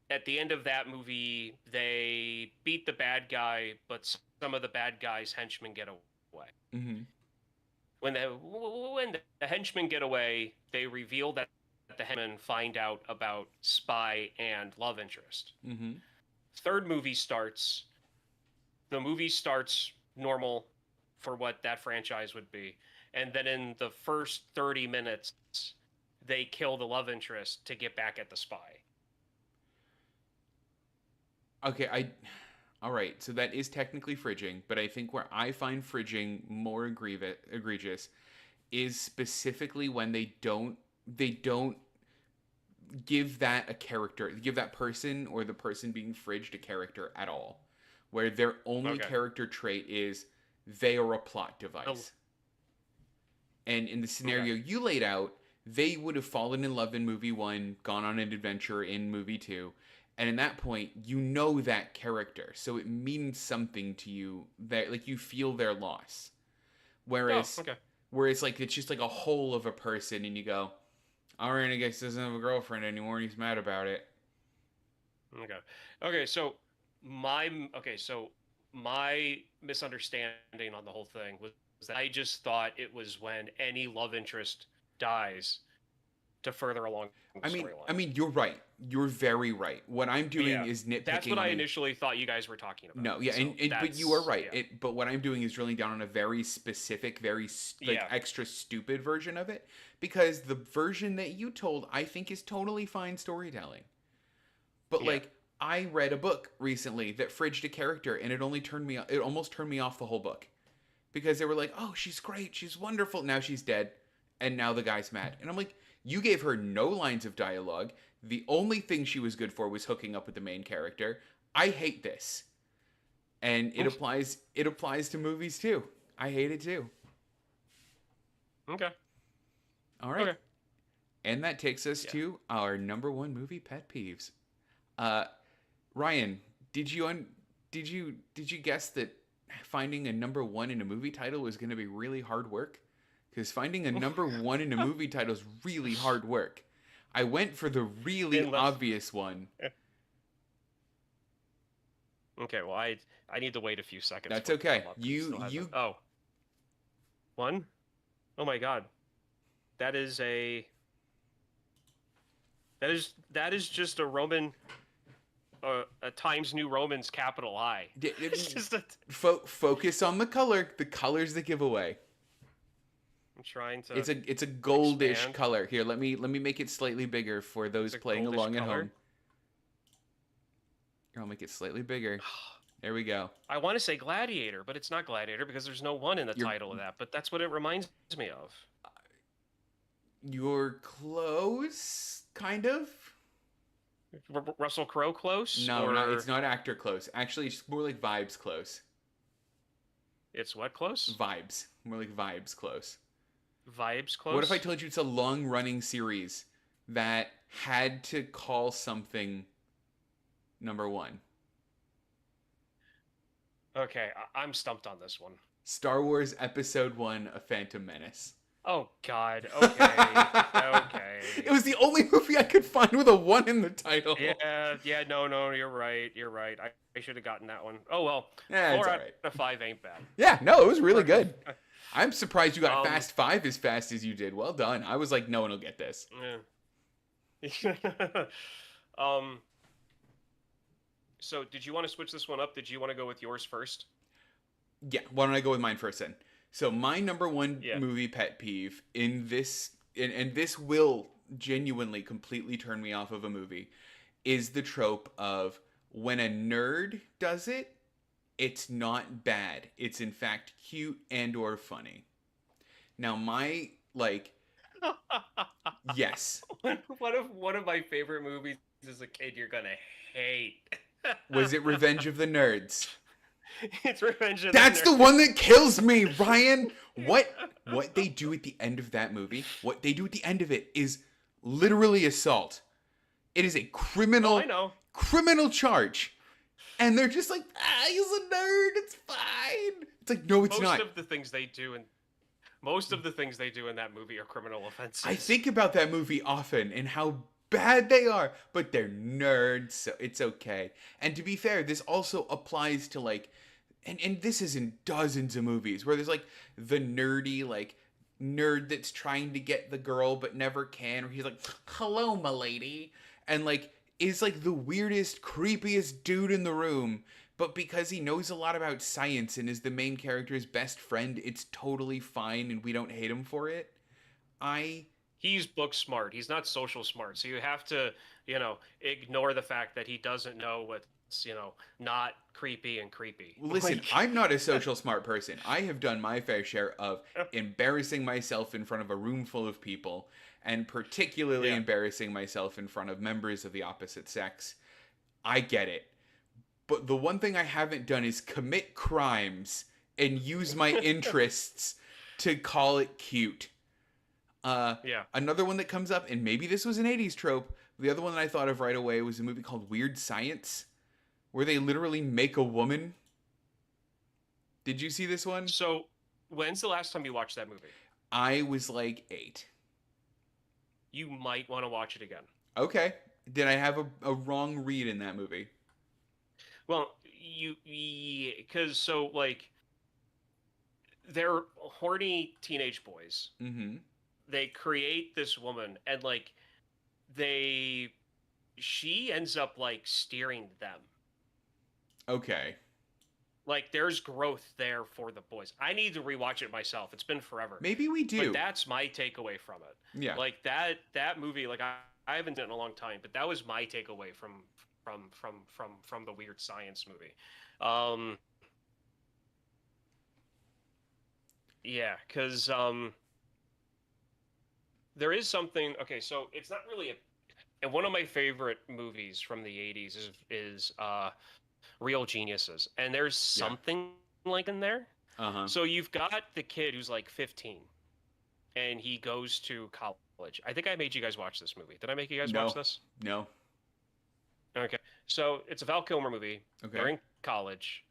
At the end of that movie, they beat the bad guy, but some of the bad guy's henchmen get away. Mm-hmm. When the henchmen get away, they reveal that the henchmen find out about spy and love interest. Mm-hmm. Third movie starts. The movie starts normal for what that franchise would be. And then in the first 30 minutes, they kill the love interest to get back at the spy. Okay, All right, so that is technically fridging, but I think where I find fridging more egregious is specifically when they don't give that a character, give that person or the person being fridged a character at all, where their only Okay. character trait is they are a plot Oh, device. And in the okay. scenario you laid out, they would have fallen in love in movie one, gone on an adventure in movie two, and in that point, you know that character, so it means something to you that like you feel their loss. Oh, Whereas, okay. whereas like it's just like a whole of a person, and you go, "All right, I guess he doesn't have a girlfriend anymore, and he's mad about it." Okay. Okay, so my misunderstanding on the whole thing was that I just thought it was when any love interest dies to further along the I mean, storyline. I mean, you're right. You're very right. What I'm doing Yeah. is That's nitpicking what on I a initially thought you guys were talking about. no, yeah, So but you are that's right. yeah. But what I'm doing is drilling down on a very specific, very like Yeah. extra stupid version of it because the version that you told I think is totally fine storytelling. But Yeah. like I read a book recently that fridged a character and it almost turned me off the whole book because they were like, "Oh, she's great. She's wonderful." Now she's dead and now the guy's mad. And I'm like, "You gave her no lines of dialogue. The only thing she was good for was hooking up with the main character. I hate this." And it applies to movies too. I hate it too. Okay. All right. Okay. And that takes us Yeah. to our number one movie pet peeves. Uh Ryan, did you guess that finding a number 1 in a movie title was going to be really hard work? Cuz finding a number 1 in a movie title is really hard work. I went for the really Unless obvious one. okay, well I need to wait a few seconds That's for it to okay. come up 'cause it You still hasn't. you Oh, one? Oh my God. That is a that is just a Roman a Times New Romans capital I. It's just a focus on the color, the colors that give away. I'm trying to It's a goldish expand. color. Here, let me make it slightly bigger for It's those a playing goldish along at color. home. Here, I'll make it slightly bigger. There we go. I want to say Gladiator, but it's not Gladiator because there's no one in the You're title of that. But that's what it reminds me of. you're close, kind of. Russell Crowe close, No, or it's not actor close. Actually, it's more like vibes close. it's what close? Vibes, more like vibes close. Vibes close. What if I told you it's a long-running series that had to call something number 1? Okay, I'm stumped on this one. Star Wars Episode 1: A Phantom Menace. Oh God. Okay. Okay. It was the only movie I could find with a 1 in the title. Yeah. Yeah. No. You're right. You're right. I should have gotten that one. Oh well. Yeah, it's 4 all out right. of 5 ain't bad. Yeah, no, it was really good. I'm surprised you got Um, Fast 5 as fast as you did. Well done. I was like, no one will get this. Yeah. um. So, did you want to switch this one up? Did you want to go with yours first? Yeah, why don't I go with mine first then? So my number one Yeah. movie pet peeve in this, and this will genuinely completely turn me off of a movie, is the trope of when a nerd does it, it's not bad. It's in fact cute and or funny. Now my like yes. One of my favorite movies as a kid you're gonna hate. Was it Revenge of the Nerds? It's Revenge of That's the the one that kills me, Ryan. What they do at the end of that movie, what they do at the end of it is literally assault. It is a Oh, I know. criminal charge. And they're just like, he's a nerd, it's fine. It's like, no, it's not. Most of the things they do in that movie are criminal offenses. I think about that movie often and how bad they are, but they're nerds, so it's okay. And to be fair, this also applies to like, and this is in dozens of movies where there's like the nerdy like nerd that's trying to get the girl but never can, or he's like, "Hello, my lady," and like is like the weirdest, creepiest dude in the room. But because he knows a lot about science and is the main character's best friend, it's totally fine and we don't hate him for it. He's book smart. He's not social smart. So you have to, ignore the fact that he doesn't know what not creepy and creepy. Listen, Like, I'm not a social smart person. I have done my fair share of embarrassing myself in front of a room full of people, and particularly yeah. embarrassing myself in front of members of the opposite sex. I get it. But the one thing I haven't done is commit crimes and use my interests to call it cute. Yeah. Another one that comes up, and maybe this was an 80s trope, the other one that I thought of right away was a movie called Weird Science, where they literally make a woman. Did you see this one? So, when's the last time you watched that movie? I was like 8. You might want to watch it again. Okay. Did I have a wrong read in that movie? Well, because so like they're horny teenage boys. Mm-hmm. They create this woman, and like they she ends up like steering them. Okay. Like there's growth there for the boys. I need to rewatch it myself. It's been forever. Maybe we But do. that's my takeaway from it. Yeah. Like that movie, like I haven't done it in a long time, but that was my takeaway from the Weird Science movie. Um yeah, cuz there is something. Okay, so it's not really a. And one of my favorite movies from the 80s is Real Geniuses. And there's Yeah. something like in there. Uh-huh. So you've got the kid who's like 15 and he goes to college. I think I made you guys watch this movie. Did I make you guys No. watch this? No. Okay. So it's a Val Kilmer movie. Okay. They're in college.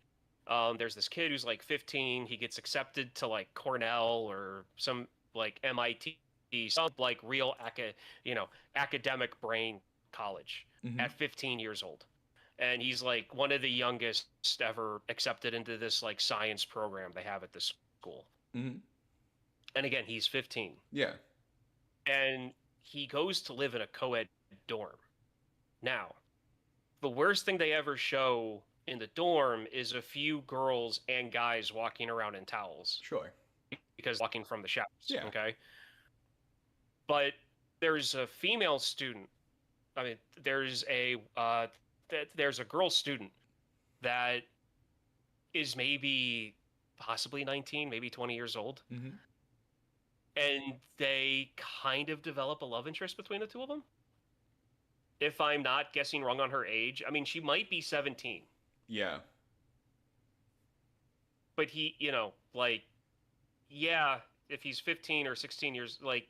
There's this kid who's like 15. He gets accepted to like Cornell or some like MIT, some like real academic brain college Mm-hmm. at 15 years old. And he's like one of the youngest ever accepted into this like science program they have at this school. Mm-hmm. And again, he's 15. Yeah. And he goes to live in a co-ed dorm. Now, the worst thing they ever show in the dorm is a few girls and guys walking around in towels Sure. because walking from the showers. Yeah. Okay. But there's a female student. I mean, there's a girl student that is maybe possibly 19, maybe 20 years old. Mm-hmm. And they kind of develop a love interest between the two of them. If I'm not guessing wrong on her age, I mean, she might be 17. Yeah. But he, like, yeah, if he's 15 or 16 years, like,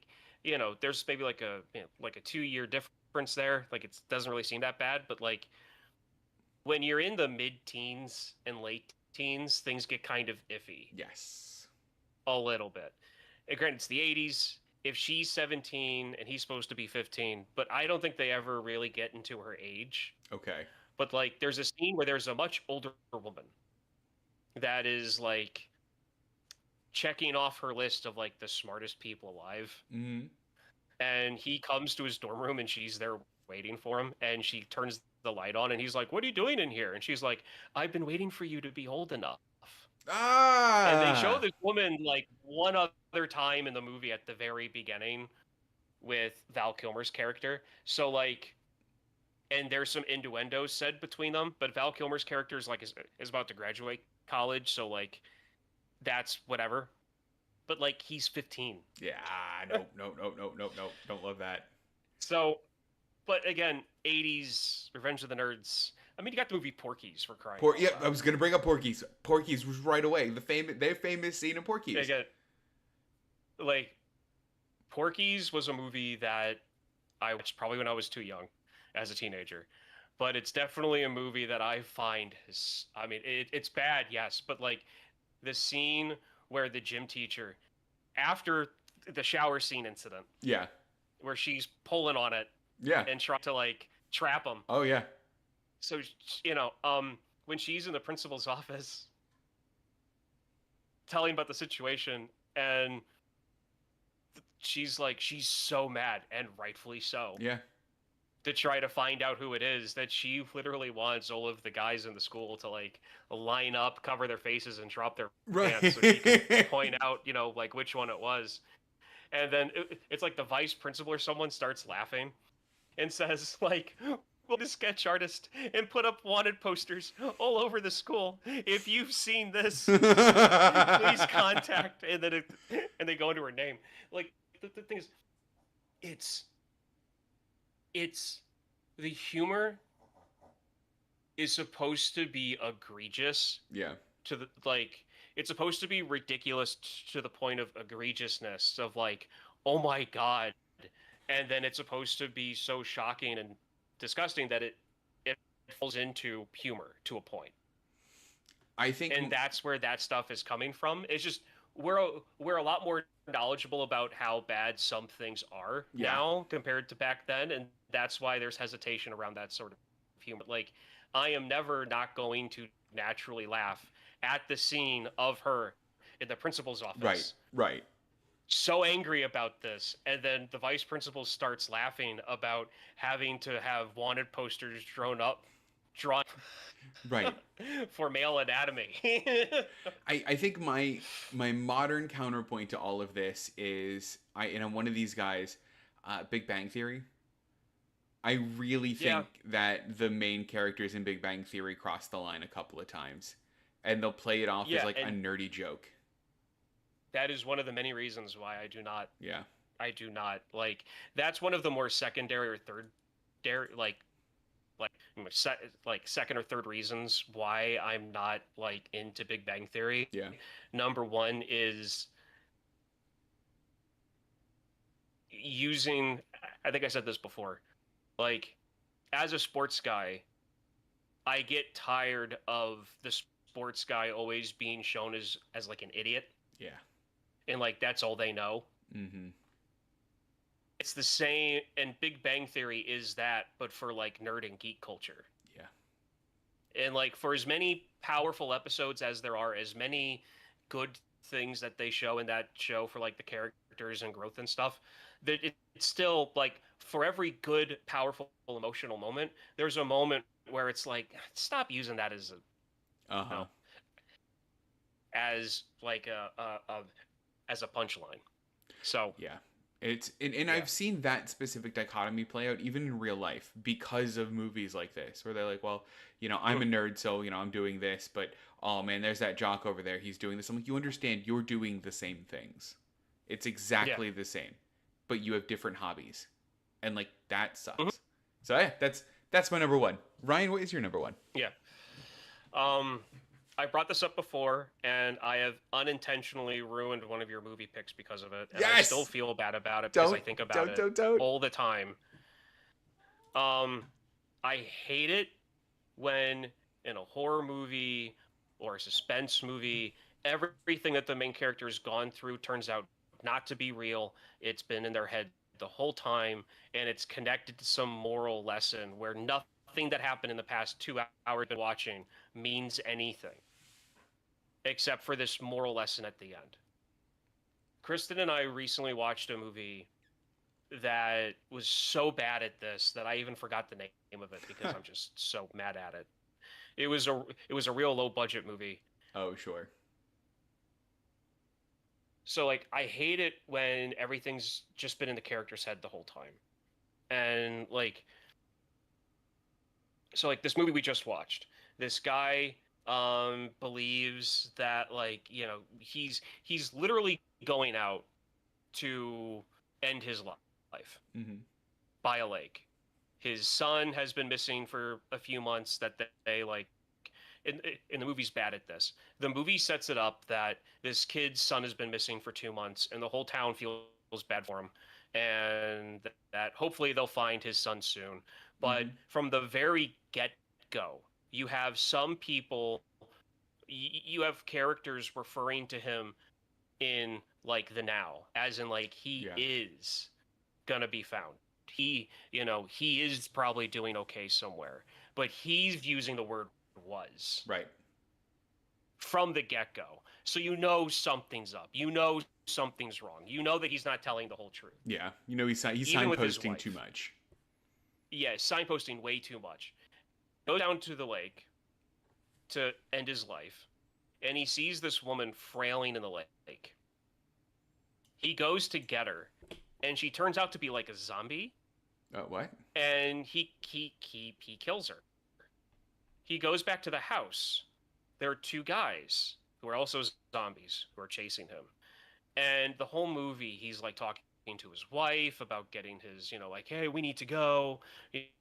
there's maybe like a 2-year difference there. Like, it doesn't really seem that bad. But like, when you're in the mid-teens and late teens, things get kind of iffy. Yes. A little bit. And granted, it's the 80s. If she's 17 and he's supposed to be 15, but I don't think they ever really get into her age. Okay. But like, there's a scene where there's a much older woman that is like checking off her list of like the smartest people alive. Mm-hmm. And he comes to his dorm room and she's there waiting for him. And she turns the light on and he's like, "What are you doing in here?" And she's like, "I've been waiting for you to be old enough." Ah. And they show this woman like one other time in the movie at the very beginning with Val Kilmer's character. So like, and there's some innuendo said between them, but Val Kilmer's character is like is about to graduate college, so like that's whatever. But like he's 15. Yeah. Nope. Nope. Nope. Nope. Nope. Nope. Don't love that. So, but again, 80s Revenge of the Nerds. I mean, you got the movie Porky's for crying out Yeah, loud. I was gonna bring up Porky's. Porky's was right away. Their famous scene in Porky's. Again, like Porky's was a movie that I watched probably when I was too young as a teenager. But it's definitely a movie that I find I mean, it's bad, yes, but like the scene where the gym teacher, after the shower scene incident, Yeah. where she's pulling on it Yeah. and trying to like trap him. Oh yeah. So, when she's in the principal's office telling about the situation, and she's so mad, and rightfully so, Yeah. to try to find out who it is, that she literally wants all of the guys in the school to like line up, cover their faces, and drop their Right. pants so she can point out, like which one it was. And then it's like the vice principal or someone starts laughing and says like, the sketch artist and put up wanted posters all over the school. If you've seen this, please contact. And they go into her name. Like the thing is, it's it's the humor is supposed to be egregious Yeah. to the like it's supposed to be ridiculous to the point of egregiousness of like, oh my god, and then it's supposed to be so shocking and disgusting that it falls into humor to a point. I think And that's where that stuff is coming from. It's just we're a lot more knowledgeable about how bad some things are now compared to back then, and that's why there's hesitation around that sort of humor. Like, I am never not going to naturally laugh at the scene of her in the principal's office. Right. So angry about this, and then the vice principal starts laughing about having to have wanted posters drawn Right. for male anatomy. I think my modern counterpoint to all of this is I'm one of these guys, Big Bang Theory. I really think that the main characters in Big Bang Theory cross the line a couple of times, and they'll play it off as like a nerdy joke. That is one of the many reasons why I do not. Yeah. I do not like. That's one of the more secondary or third, second or third reasons why I'm not like into Big Bang Theory. Yeah. Number one is using. I think I said this before. Like, as a sports guy, I get tired of the sports guy always being shown as like an idiot. Yeah. And like that's all they know. Mm-hmm. It's the same, and Big Bang Theory is that, but for like nerd and geek culture. Yeah. And like for as many powerful episodes as there are, as many good things that they show in that show for like the characters and growth and stuff, that it's still like for every good, powerful, emotional moment, there's a moment where it's like, stop using that as a, as like as a punchline. So yeah, it's and I've seen that specific dichotomy play out even in real life because of movies like this, where they're like, well, I'm a nerd, so I'm doing this, but oh man, there's that jock over there, he's doing this. I'm like, you understand, you're doing the same things. It's exactly the same, but you have different hobbies, and like that sucks. Mm-hmm. So yeah, that's my number one. Ryan, what is your number one? Yeah. I brought this up before, and I have unintentionally ruined one of your movie picks because of it. And I still feel bad about it because I think about it all the time. I hate it when in a horror movie or a suspense movie, everything that the main character has gone through turns out not to be real. It's been in their head the whole time, and it's connected to some moral lesson where nothing that happened in the past 2 hours been watching means anything except for this moral lesson at the end. Kristen and I recently watched a movie that was so bad at this that I even forgot the name of it because I'm just so mad at it. It was a real low budget movie. Oh, sure. So like I hate it when everything's just been in the character's head the whole time. And like so like this movie we just watched, this guy believes that like he's literally going out to end his life by a lake. His son has been missing for a few months. That they like in the movie's bad at this. The movie sets it up that this kid's son has been missing for 2 months and the whole town feels bad for him, and that hopefully they'll find his son soon. But from the very get-go, you have some people, you have characters referring to him in like the now, as in like he is gonna be found. He is probably doing okay somewhere, but he's using the word was. Right. From the get-go. So something's up. Something's wrong. That he's not telling the whole truth. Yeah. He's signposting too much. Yeah, signposting way too much. Goes down to the lake to end his life, and he sees this woman frailing in the lake. He goes to get her, and she turns out to be like a zombie. What? and he kills her. He goes back to the house. There are two guys who are also zombies who are chasing him. And the whole movie, he's like talking to his wife about getting his, like, hey, we need to go,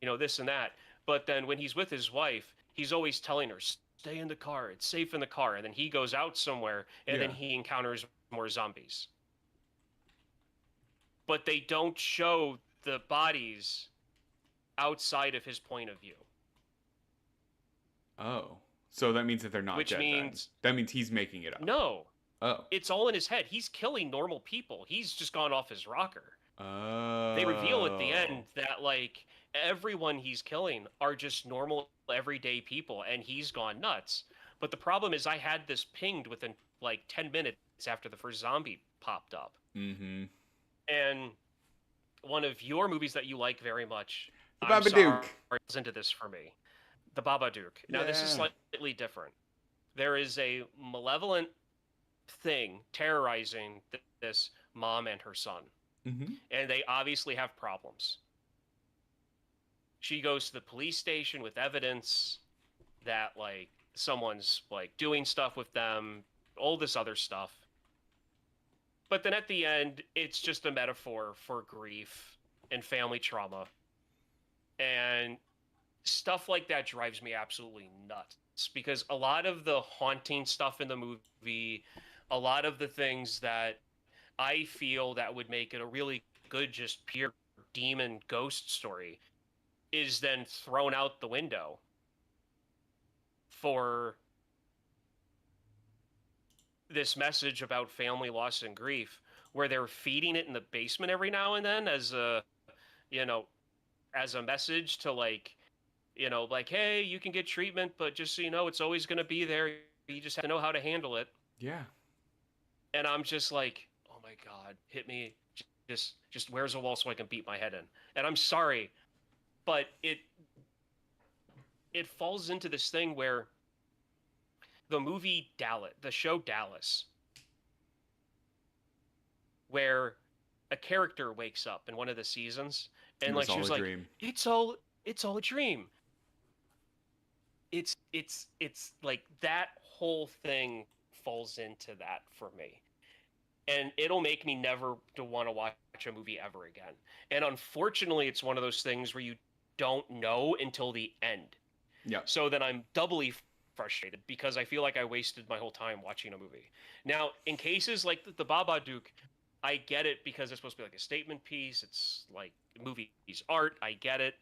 this and that. But then when he's with his wife, he's always telling her, stay in the car, it's safe in the car. And then he goes out somewhere and then Yeah. he encounters more zombies. But they don't show the bodies outside of his point of view. Oh. So that means that they're not Which dead then. means, That means he's making it up. no, Oh. it's all in his head. He's killing normal people. He's just gone off his rocker. Oh. They reveal at the end that like everyone he's killing are just normal everyday people and he's gone nuts. But the problem is I had this pinged within like 10 minutes after the first zombie popped up. Mm-hmm. And one of your movies that you like very much, The I'm Babadook. sorry, is into this for me. The Babadook. Now this is Yeah. slightly different. There is a malevolent thing terrorizing this mom and her son. Mm-hmm. And they obviously have problems. She goes to the police station with evidence that like someone's like doing stuff with them, all this other stuff. But then at the end, it's just a metaphor for grief and family trauma. And stuff like that drives me absolutely nuts because a lot of the haunting stuff in the movie, a lot of the things that I feel that would make it a really good, just pure demon ghost story is then thrown out the window for this message about family loss and grief, where they're feeding it in the basement every now and then as a, as a message to like, like, hey, you can get treatment, but just so you know, it's always going to be there. You just have to know how to handle it. Yeah. And I'm just like, oh my God, hit me. Just where's a wall so I can beat my head in? And I'm sorry, but it falls into this thing where the movie Dallas, the show Dallas, where a character wakes up in one of the seasons and like she was like, dream. it's all a dream. It's like that whole thing falls into that for me. And it'll make me never to want to watch a movie ever again. And unfortunately, it's one of those things where you don't know until the end. Yeah. So then I'm doubly frustrated because I feel like I wasted my whole time watching a movie. Now, in cases like the Babadook, I get it because it's supposed to be like a statement piece. It's like movies art. I get it.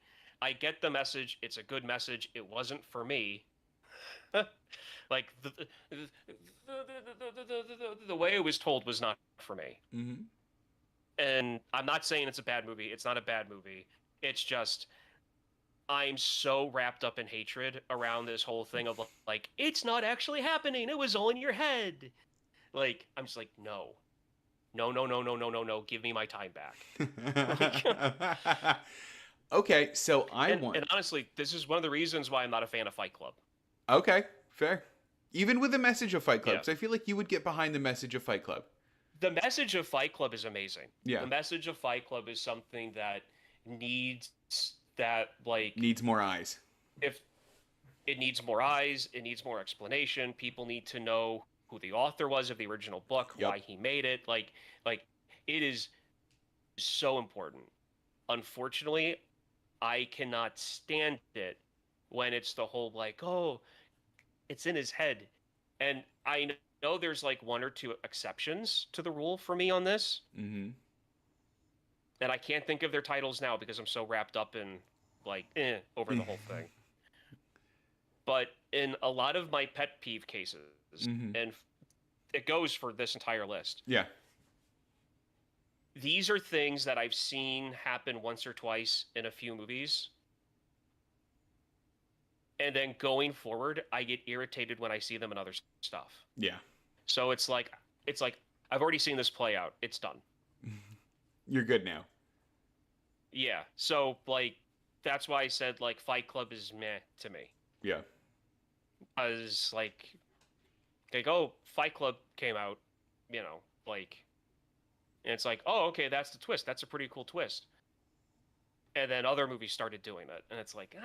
I get the message. It's a good message. It wasn't for me. Like the way it was told was not for me. Mm-hmm. And I'm not saying it's a bad movie. It's not a bad movie. It's just I'm so wrapped up in hatred around this whole thing of like, it's not actually happening. It was all in your head. Like, I'm just like, no. No. Give me my time back. Okay, so and honestly, this is one of the reasons why I'm not a fan of Fight Club. Okay, fair. Even with the message of Fight Club, Yeah. 'cause I feel like you would get behind the message of Fight Club. The message of Fight Club is amazing. Yeah. The message of Fight Club is something that needs more eyes. If it needs more eyes, it needs more explanation. People need to know who the author was of the original book, Yep. why he made it. Like it is so important. Unfortunately, I cannot stand it when it's the whole like, oh, it's in his head. And I know there's like one or two exceptions to the rule for me on this. Mm-hmm. And I can't think of their titles now because I'm so wrapped up in like over the whole thing. But in a lot of my pet peeve cases, Mm-hmm. and it goes for this entire list, Yeah. these are things that I've seen happen once or twice in a few movies. And then going forward, I get irritated when I see them in other stuff. Yeah. So it's like I've already seen this play out. It's done. You're good now. Yeah. So like that's why I said like Fight Club is meh to me. Yeah. As like oh, Fight Club came out, like, and it's like, oh, okay, that's the twist. That's a pretty cool twist. and then other movies started doing it, and it's like,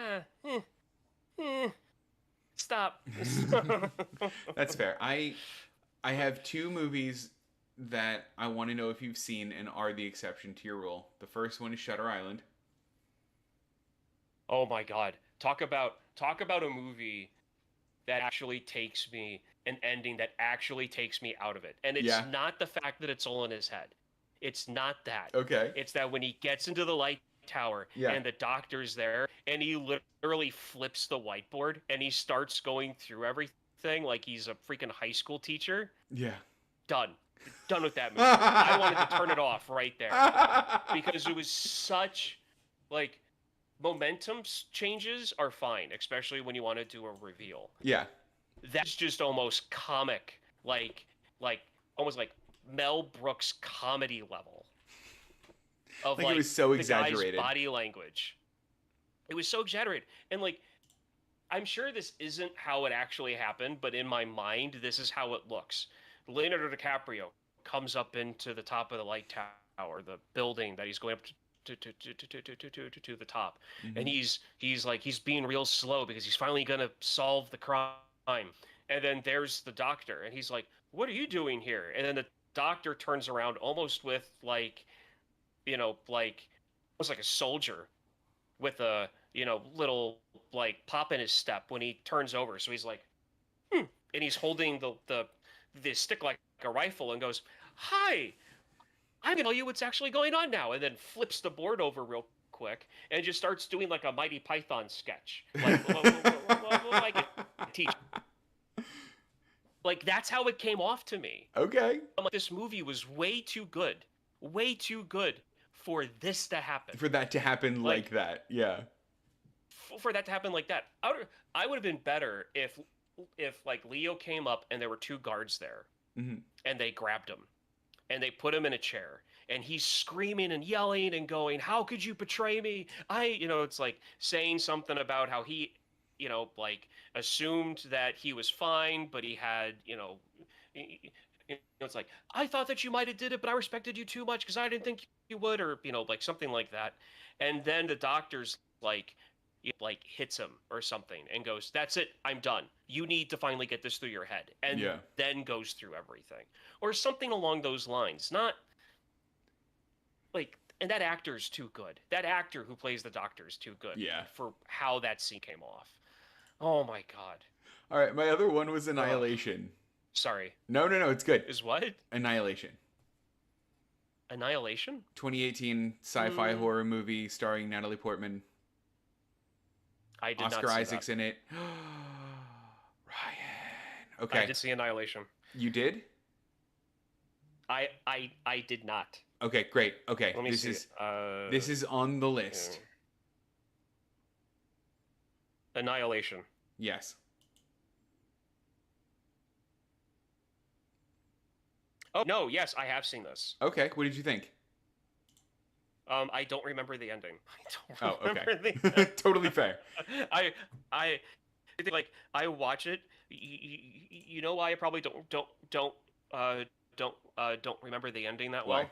stop. That's fair. I have two movies that I want to know if you've seen and are the exception to your rule. The first one is Shutter Island. Oh my God. Talk about a movie that actually takes me an ending that actually takes me out of it. And it's Yeah. not the fact that it's all in his head. It's not that. Okay. It's that when he gets into the light tower Yeah. and the doctor's there and he literally flips the whiteboard and he starts going through everything like he's a freaking high school teacher. Yeah. Done. Done with that movie. I wanted to turn it off right there because it was such like momentum changes are fine, especially when you want to do a reveal. Yeah. That's just almost comic, like almost like Mel Brooks comedy level of Like it was so the exaggerated. guy's body language. It was so exaggerated, and like I'm sure this isn't how it actually happened, but in my mind, this is how it looks. Leonardo DiCaprio comes up into the top of the light tower, the building that he's going up to the top, and he's being real slow because he's finally gonna solve the crime. And then there's the doctor, and he's like, "What are you doing here?" And then the doctor turns around, almost with like, like almost like a soldier with a little like pop in his step when he turns over. So he's like, and he's holding the stick like a rifle and goes, "Hi, I'm gonna tell you what's actually going on now," and then flips the board over real quick and just starts doing like a Mighty Python sketch, like a teacher. Like that's how it came off to me. Okay. I'm like, this movie was way too good for this to happen. For that to happen like that, yeah. For that to happen like that, I would have been better if like Leo came up and there were two guards there, and they grabbed him and they put him in a chair and he's screaming and yelling and going, "How could you betray me?" It's like saying something about how he, like assumed that he was fine, but he had, it's like, "I thought that you might have did it, but I respected you too much because I didn't think you would," or, like something like that. And then the doctor's like hits him or something and goes, "That's it, I'm done. You need to finally get this through your head," and then goes through everything or something along those lines. Not like, and that actor's too good. That actor who plays the doctor is too good for how that scene came off. Oh my God. All right, my other one was Annihilation. Sorry. No, it's good. Is what? Annihilation. Annihilation? 2018 sci-fi horror movie starring Natalie Portman. I did Oscar not see Isaac's that. in it. Ryan. Okay. I did see Annihilation. You did? I did not. Okay, great. Okay. Let me see. This is on the list. Annihilation. Yes. Oh no, yes, I have seen this. Okay, what did you think? I don't remember the ending. I don't remember the totally fair. I think like I watch it. You know why I probably don't remember the ending that well? Why?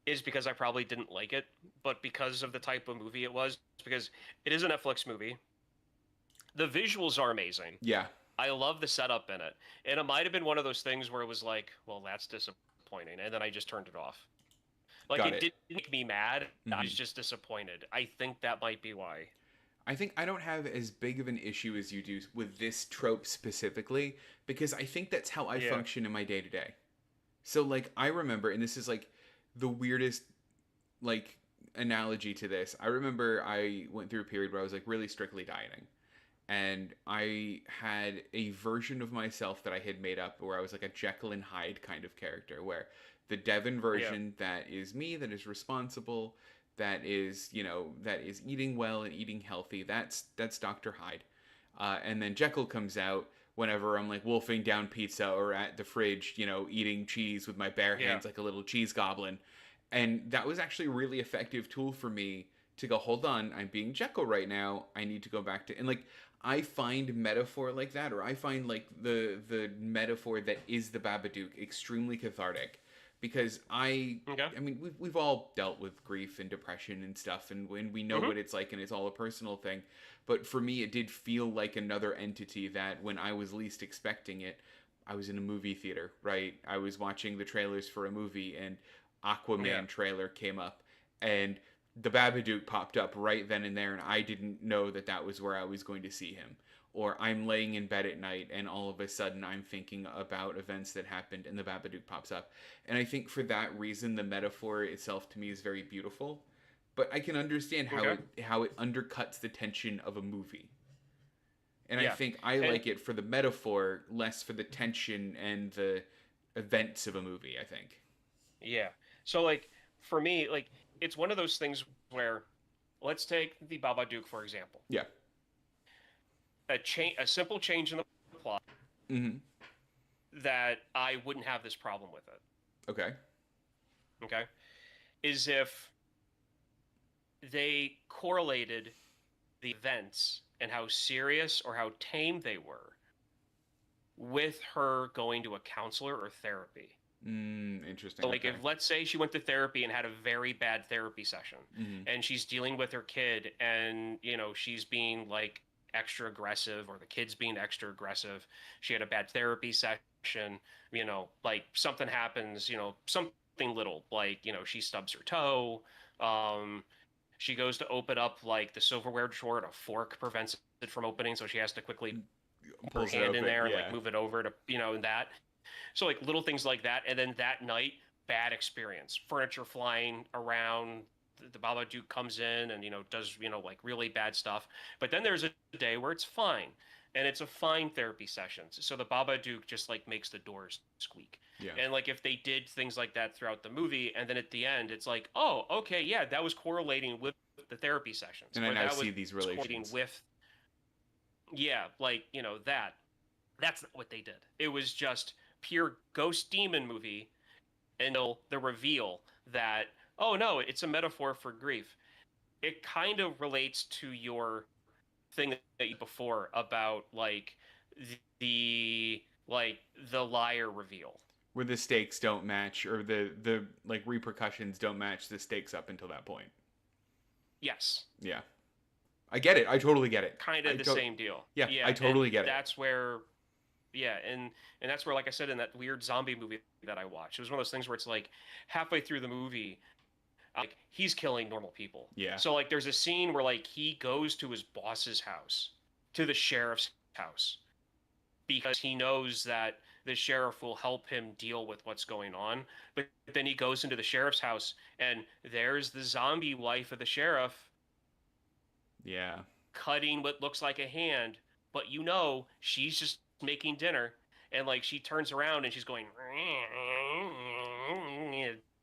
Is because I probably didn't like it, but because of the type of movie it was, because it is a Netflix movie. The visuals are amazing. Yeah. I love the setup in it. And it might have been one of those things where it was like, well, that's disappointing. And then I just turned it off. Like, it didn't make me mad. I was just disappointed. I think that might be why. I think I don't have as big of an issue as you do with this trope specifically, because I think that's how I function in my day-to-day. So, like, I remember, and this is, like, the weirdest, like, analogy to this. I remember I went through a period where I was, like, really strictly dieting. And I had a version of myself that I had made up where I was like a Jekyll and Hyde kind of character, where the Devon version that is me, that is responsible, that is, that is eating well and eating healthy, that's Dr. Hyde. And then Jekyll comes out whenever I'm like wolfing down pizza or at the fridge, eating cheese with my bare hands like a little cheese goblin. And that was actually a really effective tool for me to go, hold on, I'm being Jekyll right now. I need to go back to, and like, I find metaphor like that, or I find like the metaphor that is the Babadook extremely cathartic, because Okay. I mean we've all dealt with grief and depression and stuff, and when we know Mm-hmm. what it's like, and it's all a personal thing. But for me, it did feel like another entity that when I was least expecting it, I was in a movie theater, right? I was watching the trailers for a movie, and Yeah. Aquaman trailer came up, and the Babadook popped up right then and there, and I didn't know that that was where I was going to see him. Or I'm laying in bed at night, and all of a sudden I'm thinking about events that happened, and the Babadook pops up. And I think for that reason, the metaphor itself to me is very beautiful. But I can understand Okay. how it undercuts the tension of a movie. And I Yeah. think I And like it for the metaphor, less for the tension and the events of a movie, I think. yeah. So like for me, like it's one of those things where let's take the Babadook for example. Yeah. A simple change in the plot Mm-hmm. that I wouldn't have this problem with it. Okay. Okay, is if they correlated the events and how serious or how tame they were with her going to a counselor or therapy. Interesting. So like Okay. if let's say she went to therapy and had a very bad therapy session Mm-hmm. and she's dealing with her kid and she's being like extra aggressive or the kid's being extra aggressive. She had a bad therapy session, like something happens, something little like, she stubs her toe. Um, she goes to open up like the silverware drawer and a fork prevents it from opening, so she has to quickly put her Pulls it hand in open. there and like Yeah. move it over to that. So like little things like that, and then that night, bad experience. Furniture flying around. The Babadook comes in and does like really bad stuff. But then there's a day where it's fine, and it's a fine therapy session. So the Babadook just like makes the doors squeak. Yeah. And like if they did things like that throughout the movie, and then at the end it's like, oh, okay, yeah, that was correlating with the therapy sessions, And I or now that was see these correlating relations. with, yeah, like that. That's not what they did. It was just pure ghost demon movie until the reveal that, oh no, it's a metaphor for grief. It kind of relates to your thing that you before about like the liar reveal. Where the stakes don't match, or the like repercussions don't match the stakes up until that point. Yes, Yeah. I get it. I totally get it. kind of the same deal. Yeah, Yeah, I and totally get it. that's where, yeah, and that's where, like I said, in that weird zombie movie that I watched, it was one of those things where it's like halfway through the movie, like he's killing normal people. Yeah. So like there's a scene where like he goes to his boss's house, to the sheriff's house, because he knows that the sheriff will help him deal with what's going on. But then he goes into the sheriff's house and there's the zombie wife of the sheriff Yeah. cutting what looks like a hand, but she's just making dinner, and like she turns around and she's going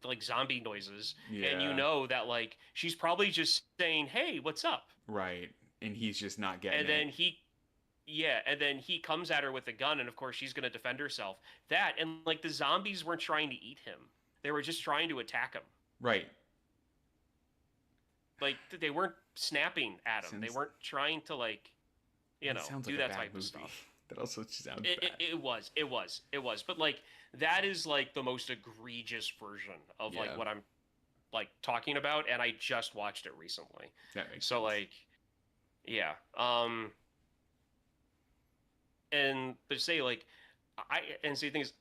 like zombie noises, and Yeah. that like she's probably just saying, "Hey, what's up?" Right. And he's just not getting And it. then he comes at her with a gun, and of course she's going to defend herself. That, and like the zombies weren't trying to eat him; they were just trying to attack him. Right. Like they weren't snapping at him; they Sounds, weren't trying to like it sounds do like a that bad type movie. of stuff. That also sounds It, bad. it, it was. But like that is like the most egregious version of like Yeah. what I'm like talking about, and I just watched it recently. That makes So sense. like, yeah. And to say like, the thing is,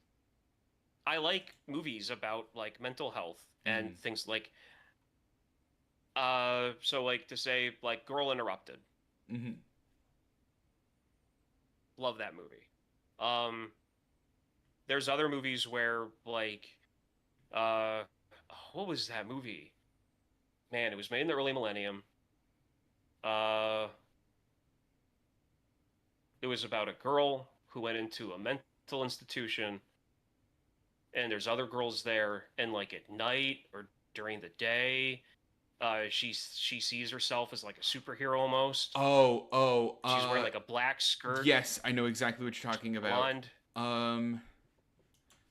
I like movies about like mental health and things like, so like to say like Girl Interrupted, Mm-hmm. love that movie. Um, there's other movies where like, uh, what was that movie? Man, it was made in the early millennium. Uh, it was about a girl who went into a mental institution, and there's other girls there, and like at night or during the day, she sees herself as like a superhero almost. She's wearing like a black skirt, Yes, I know exactly what you're talking about. blonde. Um,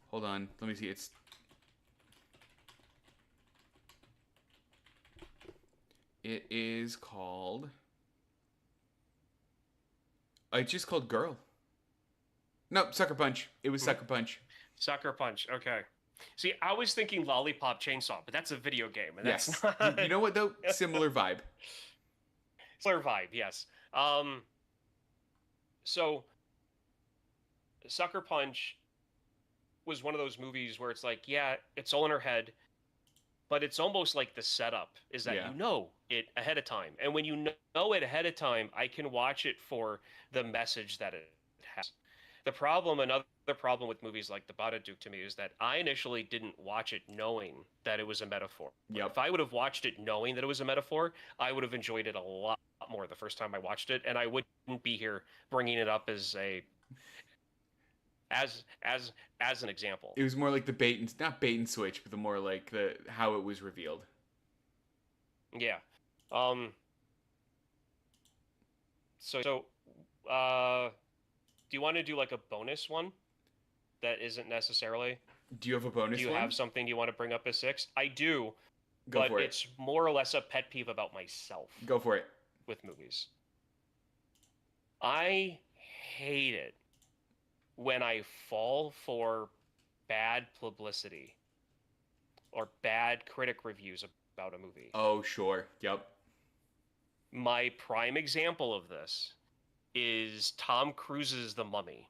hold on. Let me see. It is called. It's just called Girl. Nope, Sucker Punch. It was Sucker Punch. Sucker Punch. Okay. See, I was thinking Lollipop Chainsaw, but that's a video game, and that's Yes. not You know what though? Similar vibe. similar vibe. Yes. Um. So, Sucker Punch was one of those movies where it's like, yeah, it's all in her head, but it's almost like the setup is that Yeah. you know it ahead of time, and when you know it ahead of time, I can watch it for the message that it has. Another problem with movies like The Babadook to me is that I initially didn't watch it knowing that it was a metaphor. Yep. If I would have watched it knowing that it was a metaphor, I would have enjoyed it a lot more the first time I watched it, and I wouldn't be here bringing it up as a as an example. It was more like the bait and not bait and switch, but the more like the how it was revealed. Yeah. Um. So, do you want to do like a bonus one that isn't necessarily? Do you have a bonus Do you one? have something you want to bring up as six? I do, Go but for it. it's more or less a pet peeve about myself Go for it. with movies. I hate it when I fall for bad publicity or bad critic reviews about a movie. Oh, sure. Yep. My prime example of this is Tom Cruise's The Mummy.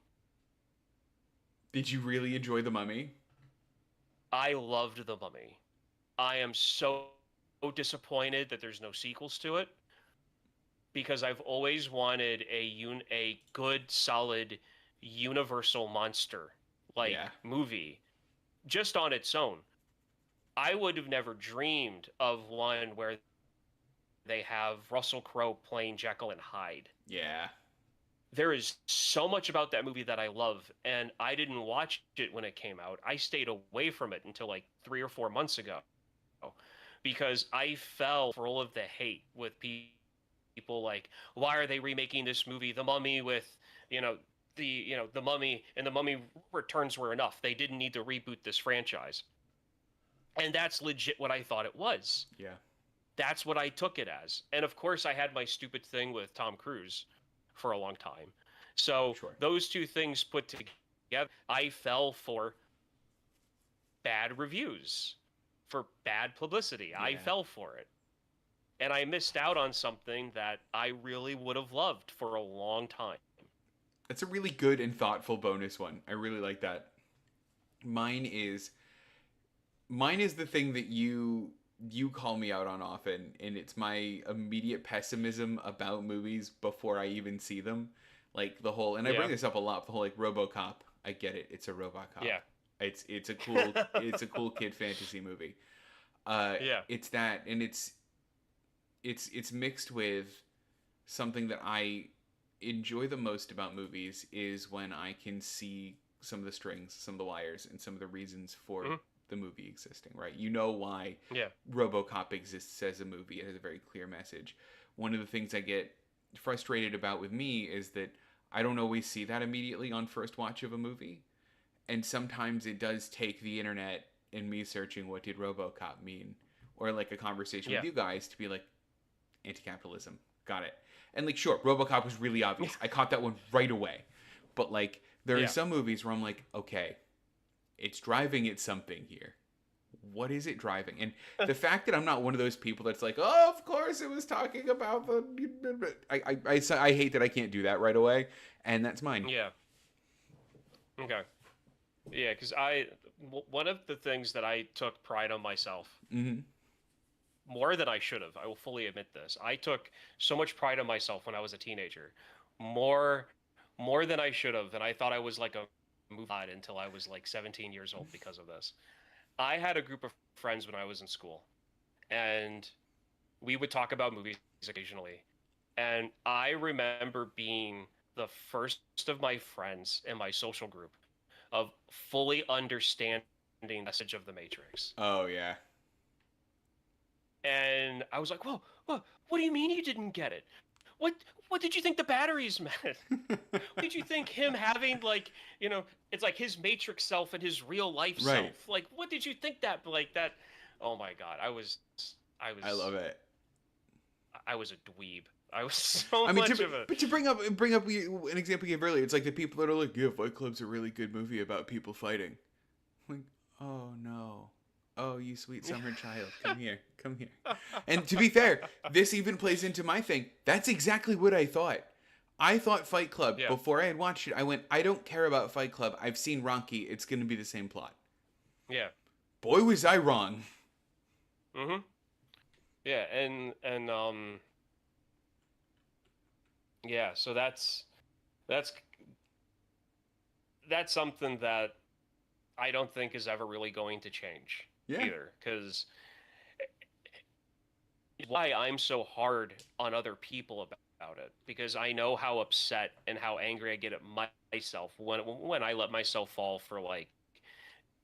Did you really enjoy The Mummy? I loved The Mummy. I am so disappointed that there's no sequels to it because I've always wanted a good, solid, universal monster like movie just on its own. I would have never dreamed of one where they have Russell Crowe playing Jekyll and Hyde. Yeah. There is so much about that movie that I love, and I didn't watch it when it came out. I stayed away from it until like 3 or 4 months ago because I fell for all of the hate with people like, why are they remaking this movie, The Mummy, with, the Mummy and The Mummy Returns were enough. They didn't need to reboot this franchise. And that's legit what I thought it was. Yeah. That's what I took it as. And of course, I had my stupid thing with Tom Cruise for a long time. So those two things put together, I fell for bad reviews, for bad publicity. Yeah. I fell for it. And I missed out on something that I really would have loved for a long time. That's a really good and thoughtful bonus one. I really like that. Mine is the thing that you call me out on often, and it's my immediate pessimism about movies before I even see them. Like the whole, and I bring this up a lot, the whole like RoboCop. I get it. It's a RoboCop. Yeah. It's a cool kid fantasy movie. It's that, and it's mixed with something that I enjoy the most about movies is when I can see some of the strings, some of the wires, and some of the reasons for the movie existing, right? You know why RoboCop exists as a movie. It has a very clear message. One of the things I get frustrated about with me is that I don't always see that immediately on first watch of a movie. And sometimes it does take the internet and me searching what did RoboCop mean, or like a conversation with you guys to be like, anti-capitalism, got it. And like, sure, RoboCop was really obvious. I caught that one right away. But like, there are some movies where I'm like, okay, it's driving at something here. What is it driving? And the fact that I'm not one of those people that's like, oh, of course it was talking about the... I hate that I can't do that right away. And that's mine. Yeah. Okay. Yeah, because one of the things that I took pride on myself, more than I should have, I will fully admit this. I took so much pride on myself when I was a teenager. More than I should have. And I thought I was like a movie god until I was like 17 years old because of this. I had a group of friends when I was in school, and we would talk about movies occasionally. And I remember being the first of my friends in my social group of fully understanding the message of the Matrix. Oh, yeah. And I was like, whoa, what do you mean you didn't get it? What did you think the batteries meant? What did you think him having, like, it's like his Matrix self and his real life self? Like, what did you think that, like, that? Oh my God, I love it. I was a dweeb. I was so much of a... But to bring up an example you gave earlier, it's like the people that are like, yeah, Fight Club's a really good movie about people fighting. Like, Oh no. Oh, you sweet summer child. Come here. Come here. And to be fair, this even plays into my thing. That's exactly what I thought. I thought Fight Club, Yeah. before I had watched it, I went, I don't care about Fight Club. I've seen Ronky. It's going to be the same plot. Yeah. Boy, was I wrong. Mm-hmm. Yeah, and yeah, so that's that's something that I don't think is ever really going to change Yeah. either, because why I'm so hard on other people about it, because I know how upset and how angry I get at myself when I let myself fall for, like,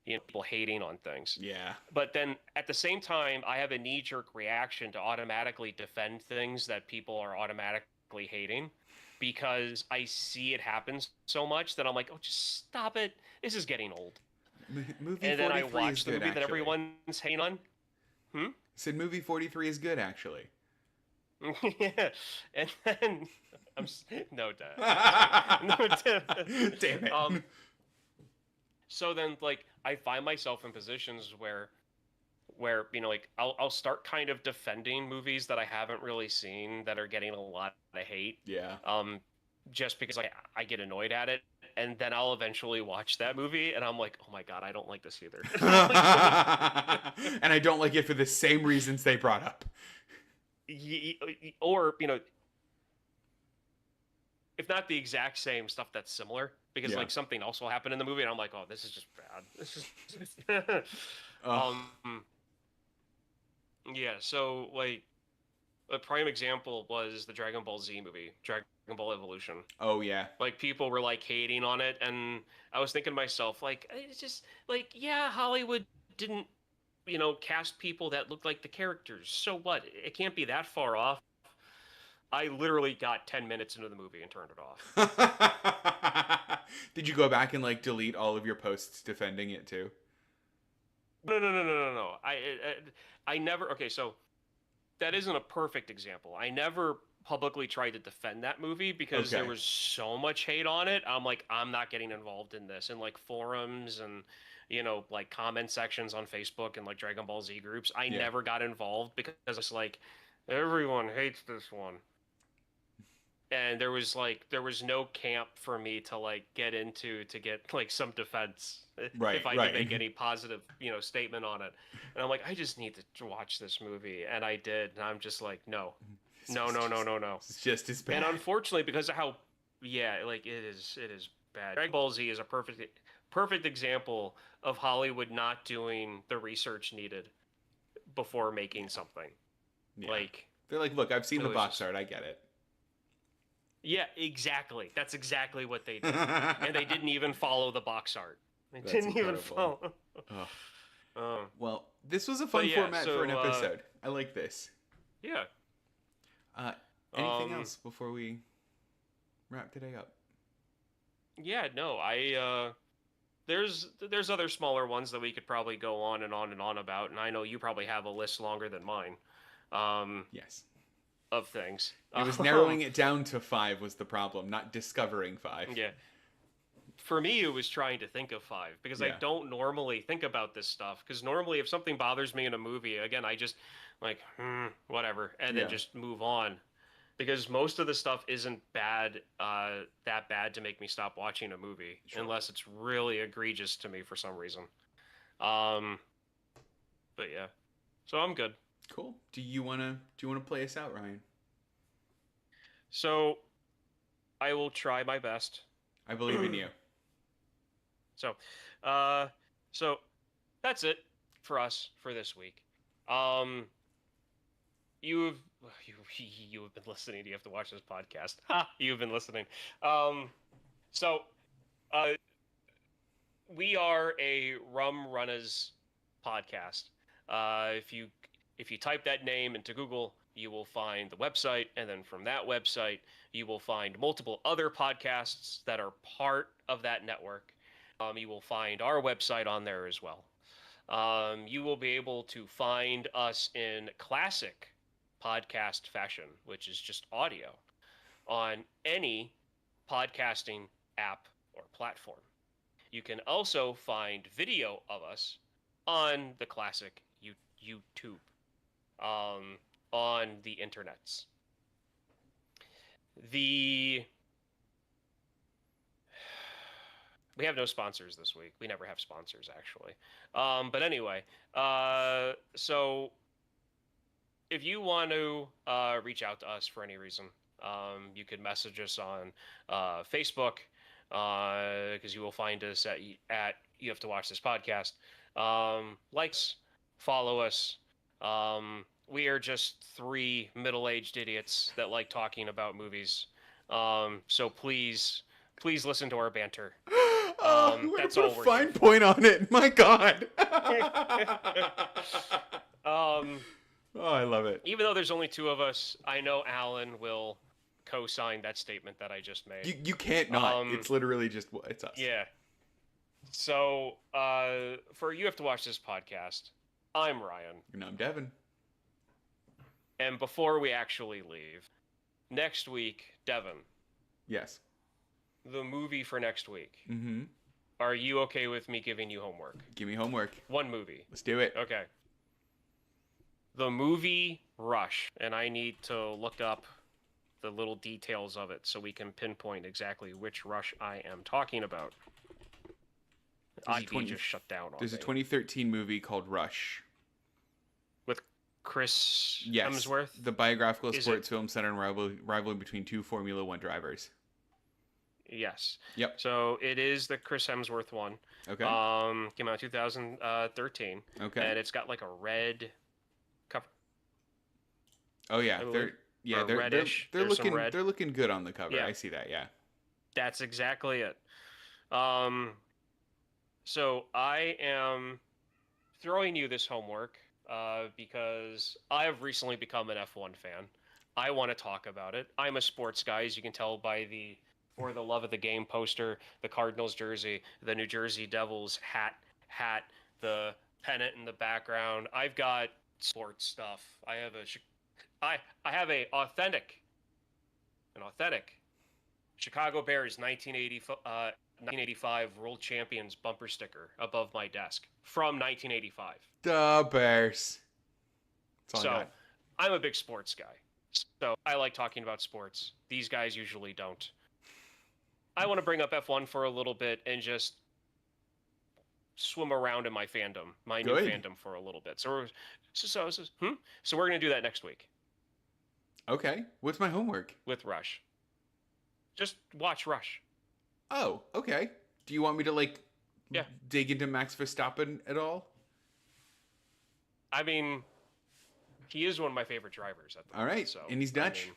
people hating on things. Yeah. But then at the same time, I have a knee-jerk reaction to automatically defend things that people are automatically hating, because I see it happen so much that I'm like, oh, just stop it. This is getting old. Movie And then I 43 is watch the good, movie that actually. everyone's hating on. Hmm? Said movie 43 is good, actually. Yeah. And then no, Dad. No, Dad. Damn it. So then, like, I find myself in positions where like I'll start kind of defending movies that I haven't really seen that are getting a lot of hate. Yeah. Just because I get annoyed at it, and then I'll eventually watch that movie and I'm like, oh my god, I don't like this either. And I don't like it for the same reasons they brought up. Or, if not the exact same stuff, that's similar, because Yeah. like something else will happen in the movie and I'm like, oh, this is just bad. This is yeah, so like a prime example was the Dragon Ball Z movie, Dragon Ball Evolution. Oh yeah. Like, people were like hating on it, and I was thinking to myself, like, it's just like, yeah, Hollywood didn't, cast people that looked like the characters. So what? It can't be that far off. I literally got 10 minutes into the movie and turned it off. Did you go back and like delete all of your posts defending it too? No. I never. Okay, so that isn't a perfect example. I never publicly tried to defend that movie because Okay. there was so much hate on it. I'm like, I'm not getting involved in this. And like forums and, like comment sections on Facebook and like Dragon Ball Z groups, I Yeah. never got involved because it's like, everyone hates this one. And there was no camp for me to like get into to get like some defense Right, if I right. could make any positive statement on it. And I'm like, I just need to watch this movie, and I did, and I'm just like, no. It's just as bad. And unfortunately, because of how, yeah, like it is bad. Dragon Ball Z is a perfect example of Hollywood not doing the research needed before making something. Yeah. Like, they're like, look, I've seen the was box just- art. I get it. yeah, exactly. That's exactly what they did. And they didn't even follow the box art. They That's didn't even incredible. follow. Well, this was a fun yeah, format for an so, episode. I like this. Yeah. Anything else before we wrap today up? Yeah, no, there's other smaller ones that we could probably go on and on and on about, and I know you probably have a list longer than mine. Yes. Of things. It was narrowing it down to 5 was the problem, not discovering 5. Yeah. For me, it was trying to think of 5, because I Yeah. don't normally think about this stuff. Because normally, if something bothers me in a movie, again, I just like, whatever, and Yeah. then just move on. Because most of the stuff isn't bad, that bad to make me stop watching a movie, Sure. unless it's really egregious to me for some reason. But yeah, so I'm good. Cool. Do you wanna play us out, Ryan? So I will try my best. I believe in you. So, so that's it for us for this week. You've been listening. You have to watch this podcast. Ha! You've been listening. So, we are a Rum Runners podcast. If you type that name into Google, you will find the website, and then from that website, you will find multiple other podcasts that are part of that network. You will find our website on there as well. You will be able to find us in classic podcast fashion, which is just audio, on any podcasting app or platform. You can also find video of us on the classic YouTube, on the internets. We have no sponsors this week. We never have sponsors, actually. But anyway, so if you want to reach out to us for any reason, you could message us on Facebook, because you will find us at You Have to Watch This Podcast. Like us, follow us. We are just three middle-aged idiots that like talking about movies. So please listen to our banter. Oh, we're That's gonna all put a we're fine here for. point on it. My God. Oh, I love it. Even though there's only two of us, I know Alan will co-sign that statement that I just made. You can't not. It's literally just it's us. Yeah. So, for You Have to Watch This Podcast, I'm Ryan. And I'm Devon. And before we actually leave, next week, Devon. Yes. The movie for next week. Mm-hmm. Are you okay with me giving you homework? Give me homework. One movie. Let's do it. Okay. The movie Rush, and I need to look up the little details of it so we can pinpoint exactly which Rush I am talking about. IB just shut down on There's me. a 2013 movie called Rush. With Chris Hemsworth? The biographical sports film centered on rivalry between two Formula One drivers. Yes. Yep. So it is the Chris Hemsworth one. Okay. Came out in 2013. Okay. And it's got like a red cover. Oh yeah, they're reddish. They're looking good on the cover. Yeah. I see that. Yeah. That's exactly it. So I am throwing you this homework because I have recently become an F1 fan. I want to talk about it. I'm a sports guy, as you can tell by the For the Love of the Game poster, the Cardinals jersey, the New Jersey Devils hat, the pennant in the background. I've got sports stuff. I have an authentic Chicago Bears 1985 World Champions bumper sticker above my desk from 1985. The Bears. So I'm a big sports guy. So I like talking about sports. These guys usually don't. I want to bring up F1 for a little bit and just swim around in my fandom, new fandom for a little bit. So we're going to do that next week. Okay. What's my homework? With Rush. Just watch Rush. Oh, okay. Do you want me to dig into Max Verstappen at all? I mean, he is one of my favorite drivers at the moment. All right. So, and he's Dutch. I mean,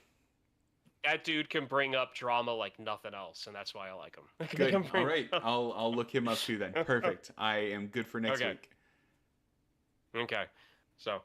that dude can bring up drama like nothing else, and that's why I like him. Good. All right. I'll look him up too then. Perfect. I am good for next week. Okay. So,